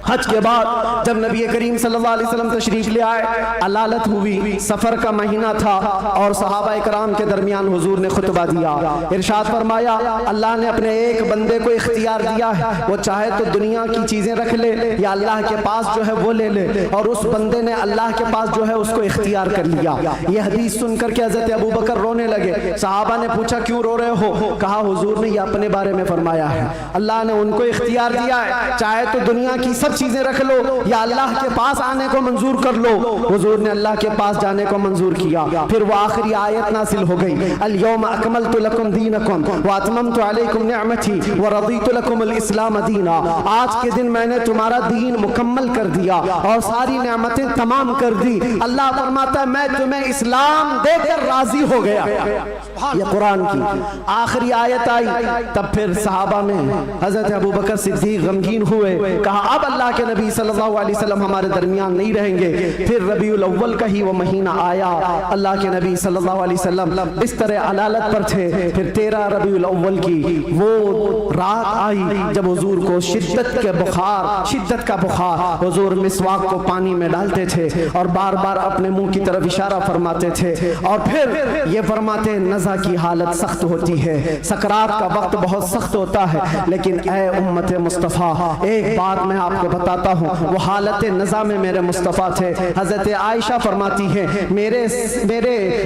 हज के बाद जब नबी करीम सल्लल्लाहु अलैहि वसल्लम तशरीफ ले आए, अलालत हुई, सफर का महीना था और सहाबा इकराम के दरमियान हुजूर ने खुतबा दिया। इरशाद फरमाया अल्लाह ने अपने एक बंदे को इख्तियार दिया है, वो चाहे तो दुनिया की चीजें रख ले या अल्लाह के पास जो है वो ले ले, और उस बंदे ने अल्लाह के पास जो है उसको इख्तियार कर लिया। ये हदीस सुनकर के हजरत अबू बकर रोने लगे। सहाबा ने पूछा क्यों रो रहे हो? कहा हुजूर ने ये अपने बारे में फरमाया है, अल्लाह ने उनको इख्तियार दिया है, चाहे तो दुनिया की सब चीजें रख लो या अल्लाह के पास आने को मंजूर कर लो। हुजूर ने अल्लाह के पास जाने को मंजूर किया। फिर वो आखिरी आयत नासिल हो गई, अल यौमा अकमलतु लकुम दीनकुम व अतममतु अलैकुम निअमती व रदीतु लकुमुल इस्लाम दीना। आज के दिन मैंने तुम्हारा दीन मुकम्मल कर दिया और सारी नेमतें तमाम कर दी। अल्लाह फरमाता है मैं तुम्हें इस्लाम देकर राजी हो गया। ये कुरान की आखिरी आयत आई। तब फिर सहाबा में हजरत अबू बकर सिद्दीक गमगीन हुए, कहा अब अल्लाह के नबी सल्लल्लाहु अलैहि वसल्लम हमारे दरमियान नहीं रहेंगे। फिर रबीउल अव्वल का ही वो महीना आया, अल्लाह के नबी सल्लल्लाहु अलैहि वसल्लम बिस्तर अलालत पर थे। फिर 13 रबीउल अव्वल की वो रात आई जब हुजूर को शिद्दत का बुखार, हुजूर मिसवाक को पानी में डालते थे और बार बार अपने मुंह की तरफ इशारा फरमाते थे और फिर ये फरमाते नज़ा की हालत सख्त होती है, सकरात का वक्त बहुत सख्त होता है, लेकिन ए उम्मत मुस्तफ़ा एक बात मैं आपको बताता हूँ, वो हालत नज़ा में मेरे मुस्तफ़ा थे। हजरत आयशा फरमाती है मेरे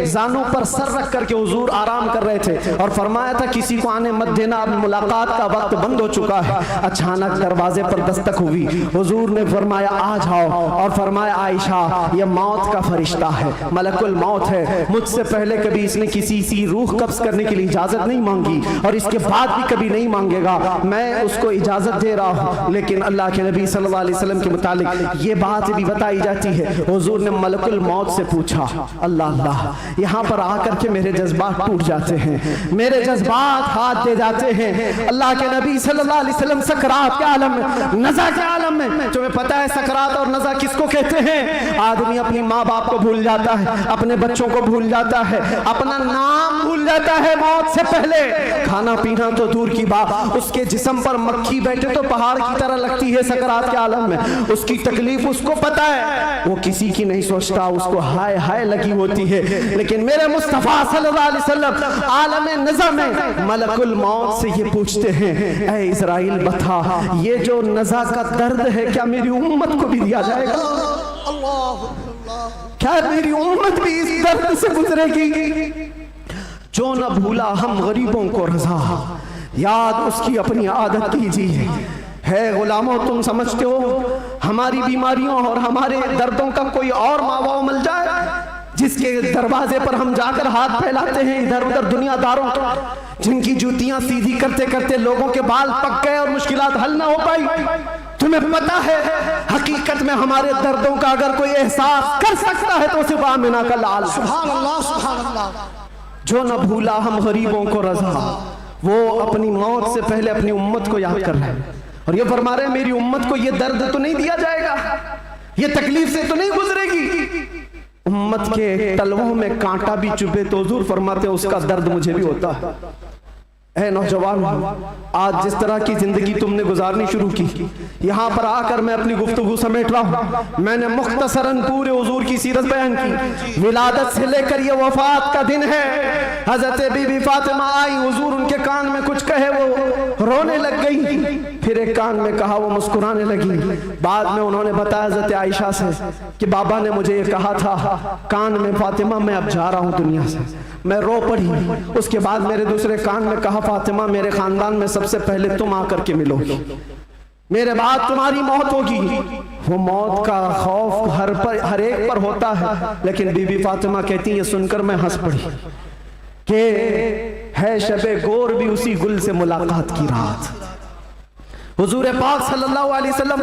जानों पर सर रख करके हुजूर आराम कर रहे थे और फरमाया था किसी को आने मत देना, अब मुलाकात का वक्त बंद हो चुका है। अचानक दरवाजे पर दस्तक हुई, हुजूर ने फरमाया आ जाओ और फरमाया आयशा ये मौत का फरिश्ता है, मलकुल मौत है, मुझसे पहले कभी इसने किसी की रूह कब्ज करने के लिए इजाजत नहीं मांगी और इसके बाद भी कभी नहीं मांगेगा, मैं उसको इजाजत दे रहा हूँ। लेकिन अल्लाह के नबी सल्लल्लाहु अलैहि वसल्लम के मुतालिक ये बात भी बताई जाती है, हुजूर ने मलकुल मौत से पूछा अल्लाह अल्लाह, यहाँ पर आकर के मेरे जज्बात टूट जाते हैं, मेरे जज्बात हाथ दे जाते हैं। अल्लाह के नबी सल्लल्लाहु अलैहि वसल्लम सकरात के आलम में, नज़ा के आलम में, तुम्हें पता है सकरात और नज़ा किसको कहते हैं? आदमी अपनी माँ बाप को भूल जाता है, अपने बच्चों को भूल जाता है, अपना नाम भूल जाता है मौत से पहले, खाना पीना तो दूर की बात, उसके जिस्म पर मक्खी बैठे तो पहाड़ की तरह लगती है सकरात के आलम में, उसकी तकलीफ उसको पता है, वो किसी की नहीं सोचता, उसको हाय हाय लगी होती है। लेकिन मेरे मुस्तफा सल्लल्लाहु अलैहि वसल्लम आलम नज़ा में मलकुल मौत से ये पूछते हैं ऐ इज़राइल बता ये जो नज़ा का दर्द है क्या मेरी उम्मत को भी दिया जाएगा? क्या मेरी उम्मत भी इस दर्द से गुजरेगी? जो न भूला हम गरीबों को रज़ा, याद उसकी अपनी आदत कीजिए। है गुलामों तुम समझते हो हमारी बीमारियों और हमारे दर्दों का कोई और मावा मिल जाए जिसके दरवाजे पर हम जाकर हाथ फैलाते हैं इधर उधर दुनियादारों के, जिनकी जूतियां सीधी करते करते लोगों के बाल पक गए और मुश्किलात हल ना हो पाई। तुम्हें पता है हकीकत में हमारे दर्दों का अगर कोई एहसास कर सकता है तो सिर्फ आमिना का लाल। सुभान अल्लाह, सुभान अल्लाह। जो न भूला हम गरीबों को रज़ा, वो अपनी मौत से पहले अपनी उम्मत को याद कर रहे हैं और ये फरमा रहे हैं मेरी उम्मत को ये दर्द तो नहीं दिया जाएगा, ये तकलीफ से तो नहीं गुजरेगी। उम्मत के तलवों में कांटा भी चुभे तो हुजूर फरमाते हैं उसका दर्द मुझे भी होता है। ऐ नौजवान, आज जिस तरह की जिंदगी तुमने गुजारनी शुरू की, यहाँ पर आकर मैं अपनी गुफ्तगू समेट रहा हूँ। मैंने मुख्तसरन पूरे हुजूर की सीरत बयान की। विलादत से लेकर ये वफात का दिन है। हजरत बीबी फातिमा आई, हुजूर उनके कान में कुछ कहे, वो रोने लग गई, फिर एक कान में कहा, वो मुस्कुराने लगी। बाद में उन्होंने बताया हजरत आयशा से कि बाबा ने मुझे ये कहा था कान में, फातिमा मैं अब जा रहा हूँ दुनिया से। मैं रो पड़ी। उसके बाद मेरे दूसरे कान में कहा, फातिमा मेरे खानदान में सबसे पहले तुम आकर के मिलोगी, मेरे बाद तुम्हारी मौत होगी। वो मौत का खौफ हर एक पर होता है, लेकिन बीबी फातिमा कहती है सुनकर मैं हंस पड़ी कि है शबे गोर भी उसी गुल से मुलाकात की रात। हुजूर पाक सल्लल्लाहु अलैहि वसल्लम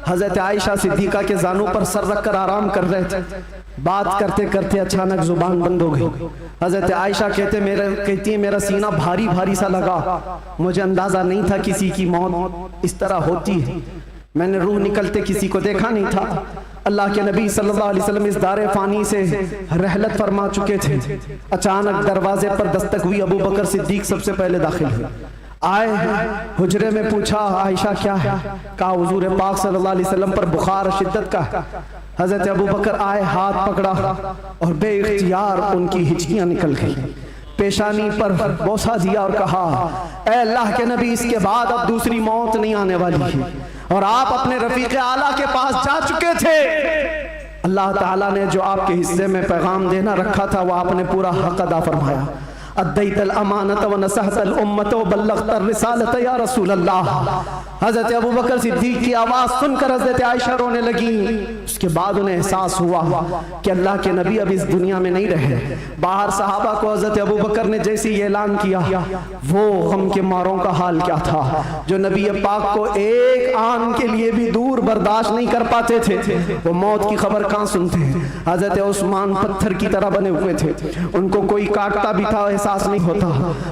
हजरत आयशा सिद्दीका के जानों पर सर रखकर आराम कर रहे थे। बात करते करते अचानक जुबान बंद हो गई। हजरत आयशा कहती है मेरा सीना भारी भारी सा लगा, मुझे अंदाजा नहीं था किसी की मौत इस तरह होती है। मैंने रूह निकलते किसी को देखा नहीं था। अल्लाह के नबी सल्लल्लाहु अलैहि वसल्लम इस दारे फानी से रहलत फरमा चुके थे। अचानक दरवाजे पर दस्तक हुई। अबू बकर सिद्दीक सबसे पहले दाखिल हुए। आए, हुजरे में पूछा आयशा क्या है? कहा हुजूर पाक सल्लल्लाहु अलैहि वसल्लम पर बुखार शिद्दत का है। हजरत अबू बकर आए, हाथ पकड़ा और बेइख्तियार उनकी हिचकियां निकल गई। पेशानी पर बोसा दिया और कहा, ऐ अल्लाह के नबी इसके बाद अब दूसरी मौत नहीं आने वाली है और आप अपने रफीक आला के पास जा चुके थे। अल्लाह ताला ने जो आपके हिस्से में पैगाम देना रखा था वो आपने पूरा हक अदा फरमाया। अद्दैतल अमानत व नसहतल उम्मत व बल्लगतर रिसालत या रसूल अल्लाह। हजरत अबू बकर सिद्दीक की आवाज सुनकर हजरत आयशा रोने लगी। उसके बाद उन्हें एहसास हुआ कि अल्लाह के नबी अब इस दुनिया में नहीं रहे। बाहर सहाबा को हजरत अबू बकर ने जैसे ही ऐलान किया, वो गम के मारों का हाल क्या था जो नबी पाक को एक आन के लिए भी दूर बर्दाश्त नहीं कर पाते थे। वो मौत की खबर कहाँ सुनते हैं। हजरत उस्मान पत्थर की तरह बने हुए थे, उनको कोई काटता भी था एहसास नहीं होता।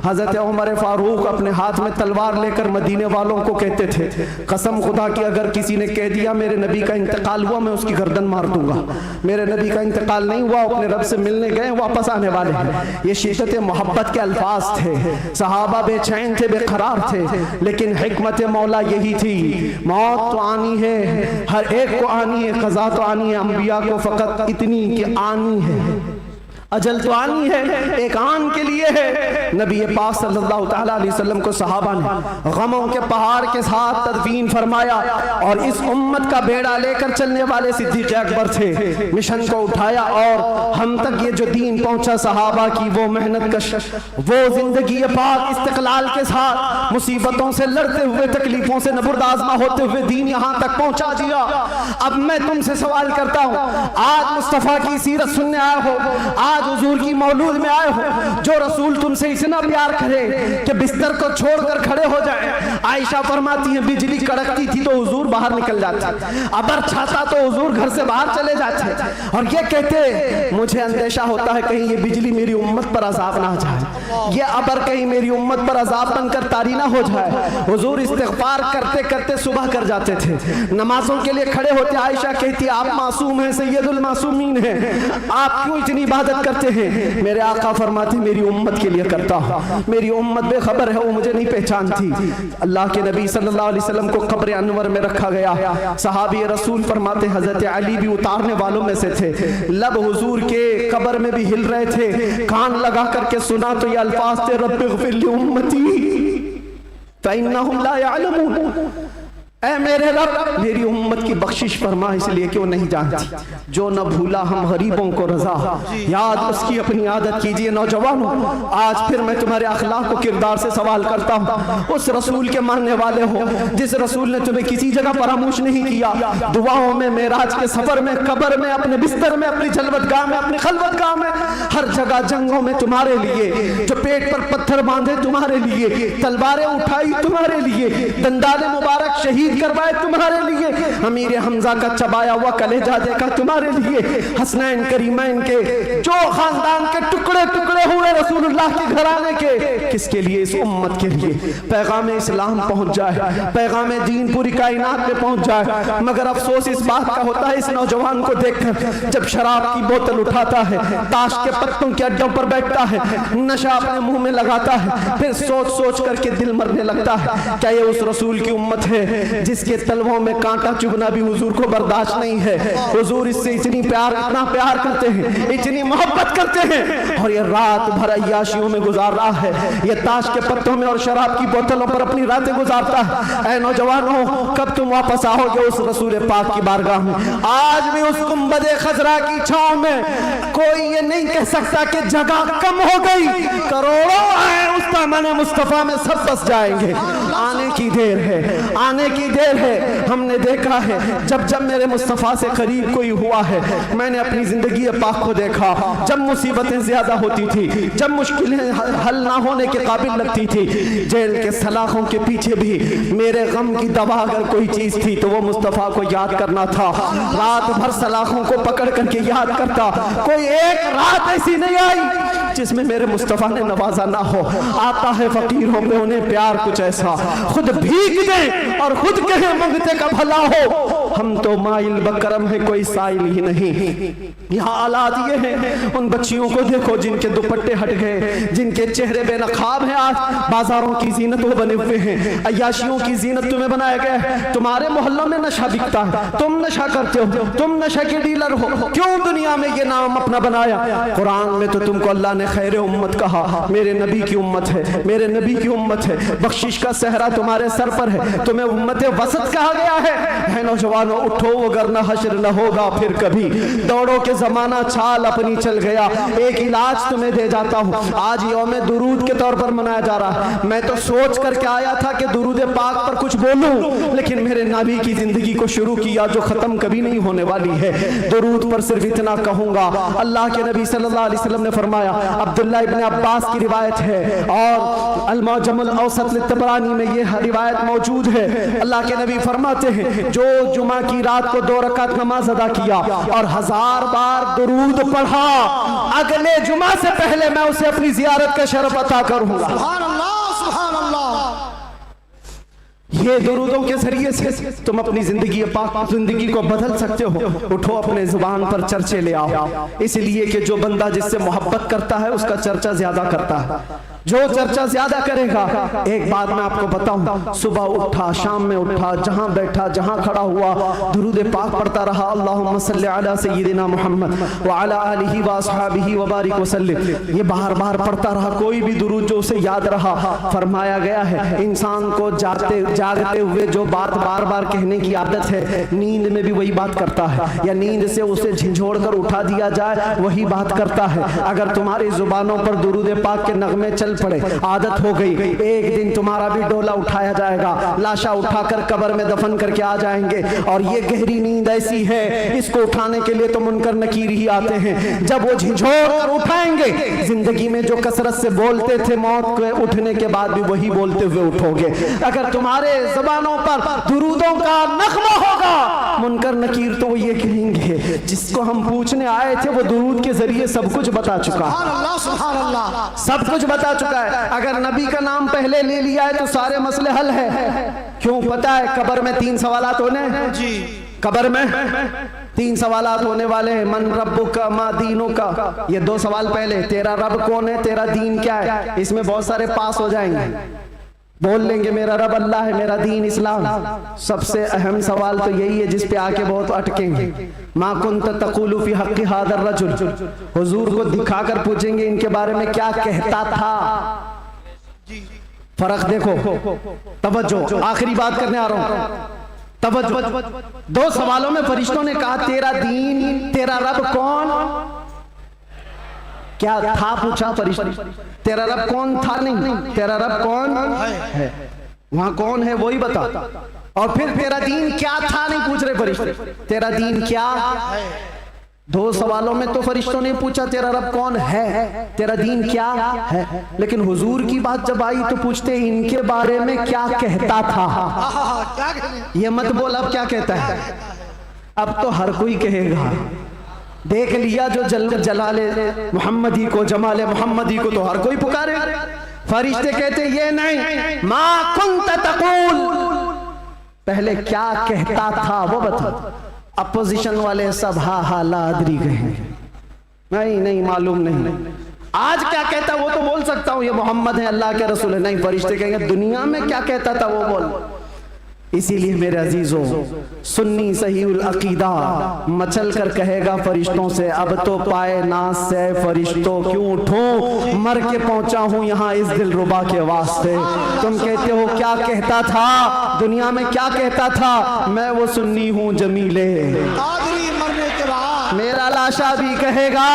हजरत उमर फारूक अपने हाथ में तलवार लेकर मदीने वालों को कहते थे, कसम खुदा की अगर किसी ने कह दिया मेरे नबी का इंतकाल हुआ मैं उसकी गर्दन मार दूंगा। मेरे नबी का इंतकाल नहीं हुआ, अपने रब से मिलने गए, वापस आने वाले हैं। ये शिद्दत मोहब्बत के अल्फाज थे। सहाबा बेचैन थे, बेकरार थे, लेकिन हिकमत मौला यही थी, मौत तो आनी है, हर एक को आनी है, कज़ा तो आनी है, अंबिया को फकत इतनी कि आनी है, अजल तो आनी है, एक आन के लिए है। नबी पाक सल्लल्लाहु ताला अलैहि वसल्लम को सहाबा ने गमों के पहाड़ के साथ तदफीन फरमाया और इस उम्मत का बेड़ा लेकर चलने वाले सिद्दीक़ अकबर थे। मिशन को उठाया और हम तक ये जो दीन पहुंचा, सहाबा की वो मेहनत कश, वो जिंदगी पाक इस्तिक़लाल के साथ मुसीबतों से लड़ते हुए, तकलीफों से नबुर्दाज़मा होते हुए दीन यहाँ तक पहुंचा दिया। अब मैं तुमसे सवाल करता हूँ, आज मुस्तफ़ा की सीरत सुनने आए हो, आज हुजूर की मौलूद में आए हो, जो रसूल तुमसे इतना प्यार करे कि बिस्तर को छोड़कर खड़े हो जाए। आयशा फरमाती है बिजली कड़कती थी तो हुजूर बाहर निकल जाते, अबर छाता तो हुजूर घर से बाहर चले जाते और ये कहते मुझे अंदेशा होता है कहीं ये बिजली मेरी उम्मत पर अजाब ना जाए, ये अबर कहीं मेरी उम्मत पर अजाब बनकर तारी ना हो जाए। हुजूर इस्तिग़फ़ार करते करते सुबह कर जाते थे, नमाजों के लिए खड़े होते। आयशा कहती आप मासूम हैं, सैयदुल मासूमीन हैं, आप क्यों इतनी इबादत करते हैं? मेरे आका फरमाते मेरी उम्मत के लिए करता हूँ, मेरी उम्मत बेखबर है, वो मुझे नहीं पहचानती। अल्लाह के नबी सल्लल्लाहु अलैहि वसल्लम को कब्र अनवर में रखा गया। सहाबी रसूल फरमाते हजरत अली भी उतारने वालों में से थे। लब हुजूर के कब्र में भी हिल रहे थे, कान लगा करके सुना तो ये अल्फाज थे, रब्बिग़फिर ली उम्मती फ़इन्नहुम ला यअलमून। ऐ मेरे रब मेरी उम्मत की बख्शिश फरमा, इसलिए कि वो नहीं जानती। जो न भूला हम गरीबों को रजा, याद उसकी अपनी आदत कीजिए। नौजवानों, आज फिर मैं तुम्हारे अखलाक को किरदार से सवाल करता हूँ। उस रसूल के मानने वाले हो जिस रसूल ने तुम्हें किसी जगह फरामोश नहीं किया। दुआओं में, मेराज के सफर में, कब्र में, अपने बिस्तर में, अपनी जलवतगाह में, अपनी खलवतगाह में, हर जगह जंगों में तुम्हारे लिए। जो पेट पर पत्थर बांधे तुम्हारे लिए, तलवारें उठाई तुम्हारे लिए, दंदाले मुबारक शहीद करवाए तुम्हारे लिए, अमीर हमजा का चबाया हुआ कलेजा देखा तुम्हारे लिए, हसनैन करीमैन के जो खानदान के टुकड़े टुकड़े हुए रसूलुल्लाह के घराने के, किसके लिए? इस उम्मत के लिए। पैगाम इस्लाम पहुंच जाए, पैगाम दीन पूरी कायनात में पहुंच जाए। मगर अफसोस इस बात का होता है, इस नौजवान को देखकर, जब शराब की बोतल उठाता है, ताश के पत्तों के अड्डों पर बैठता है, नशा अपने मुंह में लगाता है, फिर सोच सोच करके दिल मरने लगता है। क्या ये उस रसूल की उम्मत है जिसके तलवों में कांटा चुभना भी हुजूर को बर्दाश्त नहीं है? हुजूर इससे इतनी प्यार, इतना प्यार करते हैं, इतनी मोहब्बत करते हैं, और ये रात भर अय्याशियों में गुजार रहा है, ये ताश के पत्तों में और शराब की बोतलों पर अपनी रातें गुजारता है। ऐ नौजवानों, कब तुम वापस आओगे उस रसूल पाक की बारगाह में? आज भी उस गुंबदे खजरा की छांव में कोई ये नहीं कह सकता कि जगह कम हो गई। करोड़ों आए उस दामन मुस्तफा में, सब बस जाएंगे। आने की देर है, आने की देर है। हमने देखा है जब जब मेरे मुस्तफा से करीब कोई हुआ है, मैंने अपनी जिंदगी पाक को देखा। जब मुसीबतें ज्यादा होती थी, जब मुश्किलें हल ना होने के काबिल लगती थी, जेल के सलाखों के पीछे भी मेरे गम की दवा अगर कोई चीज थी तो वो मुस्तफा को याद करना था। रात भर सलाखों को पकड़ करके याद करता। कोई एक रात ऐसी नहीं आई जिसमें मेरे मुस्तफा ने नवाजा ना हो। आता है फकीरों में उन्हें प्यार कुछ ऐसा, खुद भीग दे और खुद कहे मंगते का भला हो। हम तो माइल बकरम है, कोई साइल ही नहीं। यहाँ हालात ये हैं, उन बच्चियों को देखो जिनके दुपट्टे हट गए, जिनके चेहरे बेनकाब हैं। आज बाजारों की जीनत वो बने हुए हैं, अय्याशियों की जीनत तुम्हें बनाया गया है। तुम्हारे मोहल्लों में नशा बिकता है, तुम नशा करते हो, तुम नशा के डीलर हो। क्यों दुनिया में ये नाम अपना बनाया? कुरान में तो तुमको अल्लाह ने खैर उम्मत कहा। मेरे नबी की उम्मत है, मेरे नबी की उम्मत है। बख्शिश का सहरा तुम्हारे सर पर है, तुम्हें उम्मत वसत कहा गया है। नौजवानों उठो, वरना हश्र न होगा फिर कभी। दौड़ो के जमाना छाल अपनी चल गया। एक इलाज तुम्हें दे जाता हूँ। आज यौम दुरूद के तौर पर मनाया जा रहा है। मैं तो सोच करके आया था कि दुरूद पाक पर कुछ बोलूं, लेकिन मेरे नबी की जिंदगी को शुरू किया जो खत्म कभी नहीं होने वाली है। दुरूद पर सिर्फ इतना कहूंगा, अल्लाह के नबी सल्लल्लाहु अलैहि वसल्लम ने फरमाया, अब्दुल्लाह इब्न अब्बास की रिवायत है और अल-मुअज्जमुल औसत लित-तबरानी में यह रिवायत मौजूद है। अल्लाह के नबी फरमाते हैं, जो जुमा की रात को 2 रकात नमाज अदा किया और 1000 बार दुरूद पढ़ा, अगले जुमा से पहले मैं उसे अपनी जियारत का शरफ अता करूंगा। सुभान अल्लाह, सुभान अल्लाह। ये दुरूदों के जरिए से तुम अपनी जिंदगी पाक जिंदगी को बदल सकते हो। उठो, अपने जुबान पर चर्चे ले आओ, इसलिए कि जो बंदा जिससे मोहब्बत करता है उसका चर्चा ज्यादा करता है। जो चर्चा ज्यादा करेगा, एक बात मैं आपको बताऊं, सुबह उठा, शाम में उठा, जहां बैठा, जहां खड़ा हुआ, दुरूद पाक पढ़ता रहा। अल्लाहुम्मा सल्ली अला सय्यिदिना मुहम्मद व अला आलिहि व अस्हाबिहि व बारिक वसल्लिम। ये बार बार पढ़ता रहा, कोई भी दुरूद जो उसे याद रहा। फरमाया गया है, इंसान को जागते हुए जो बात बार बार कहने की आदत है, नींद में भी वही बात करता है, या नींद से उसे झिझोड़ कर उठा दिया जाए वही बात करता है। अगर तुम्हारी जुबानों पर दुरूद पाक के नगमे चल पड़े, आदत हो गई, एक दिन तुम्हारा भी डोला उठाया जाएगा, लाशा उठाकर कब्र में दफन करके आ जाएंगे। और ये गहरी नींद ऐसी है, इसको उठाने के लिए तो मुनकर नकीर ही आते हैं। जब वो झिझोड़ कर उठाएंगे, जिंदगी में जो कसरत से बोलते थे, मौत के उठने के बाद भी वही बोलते हुए उठोगे। अगर तुम्हारे ज़बानों पर दुरूदों का नगमा होगा, मुनकर नकीर तो वो ये कहेंगे, जिसको हम पूछने आए थे वो दुरूद के जरिए सब कुछ बता चुका, सुभान अल्लाह, सब कुछ बता चुका है। अगर नबी का नाम पहले ले लिया है तो सारे मसले हल है। क्यों? पता है कब्र में 3 सवालात होने जी, कब्र में 3 सवालात होने वाले हैं। मन रब्बुका मा दीनुका, ये 2 सवाल पहले, तेरा रब कौन है, तेरा दीन क्या है। इसमें बहुत सारे पास हो जाएंगे, बोल लेंगे मेरा रब अल्लाह है, मेरा दीन इस्लाम। सबसे अहम सवाल तो यही है जिस पे आके बहुत अटकेंगे। मा कुंत तक़ूलु फी हक़्क़ि हाज़ा रजुल, हुजूर को दिखाकर पूछेंगे इनके बारे में क्या कहता था। फर्क देखो, तवज्जो, आखिरी बात करने आ रहा हूं। तवज्जो, 2 सवालों में फरिश्तों ने कहा तेरा दीन, तेरा रब कौन? क्या था पूछा फरिश्ते, तेरा रब कौन था नहीं, तेरा रब कौन है, वहां कौन है वही बता। और फिर तेरा दीन क्या था नहीं पूछ रहे फरिश्ते, तेरा दीन क्या है। 2 सवालों में तो फरिश्तों ने पूछा तेरा रब कौन है, तेरा दीन क्या है, लेकिन हुजूर की बात जब आई तो पूछते इनके बारे में क्या कहता था। ये मत बोल अब क्या कहता है, अब तो हर कोई कहेगा। देख लिया जो जलाले मोहम्मदी को, जमाले मोहम्मदी को तो हर कोई पुकारे। फरिश्ते कहते ये नहीं, मा कुंत तक़ूल, पहले क्या कहता था वो बता। अपोजिशन वाले सब हा लादरी कहेंगे, नहीं मालूम नहीं। आज क्या कहता वो तो बोल सकता हूं, ये मोहम्मद है, अल्लाह के रसूल है। नहीं, फरिश्ते कहेंगे दुनिया में क्या कहता था वो बोल। इसीलिए मेरे अजीजों, सुन्नी सहीउल अकीदा मचल कर कहेगा फरिश्तों से, अब तो पाए नाज से फरिश्तों क्यों उठूं, मर के पहुंचा हूं यहाँ इस दिलरुबा के वास्ते। तुम कहते हो क्या कहता था, दुनिया में क्या कहता था, मैं वो सुन्नी हूँ जमीले, मरने के बाद मेरा लाशा भी कहेगा,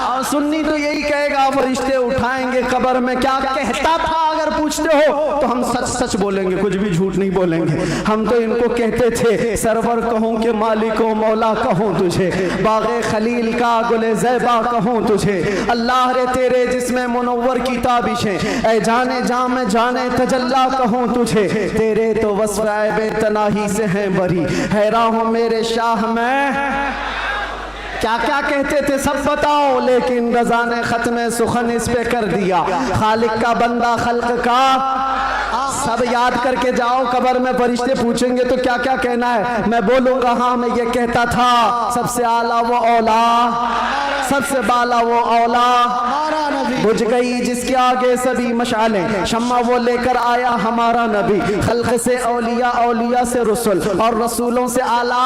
और सुन्नी तो यही कहेगा। फरिश्ते उठाएंगे कब्र में, क्या कहता था अगर पूछते हो तो हम सच सच बोलेंगे, कुछ भी झूठ नहीं बोलेंगे। हम तो इनको कहते थे सरवर कहूँ के मालिको मौला कहूँ तुझे, बाग़े खलील का गुले ज़ैबा कहूँ तुझे, अल्लाह रे तेरे जिसमें मुनव्वर की ताबिशें, ऐ जाने जाम जाने तजल्ला कहूँ तुझे, तेरे तो वस्फ़ ऐबे तनाही से हैं बरी, हैरान हूँ मेरे शाह मैं। क्या क्या कहते थे सब बताओ, लेकिन रज़ा ने ख़त्म सुखन इस पे कर दिया। खालिक का बंदा खल्क का सब याद करके जाओ, कब्र में फरिश्ते पूछेंगे तो क्या क्या कहना है। मैं बोलूंगा हाँ मैं ये कहता था, सबसे आला वो औला, सबसे बाला वो औला, बुझ गई जिसके आगे सभी मशालें, शम्मा वो लेकर आया हमारा नबी, खल्क से औलिया, औलिया से रसूल, और रसूलों से आला।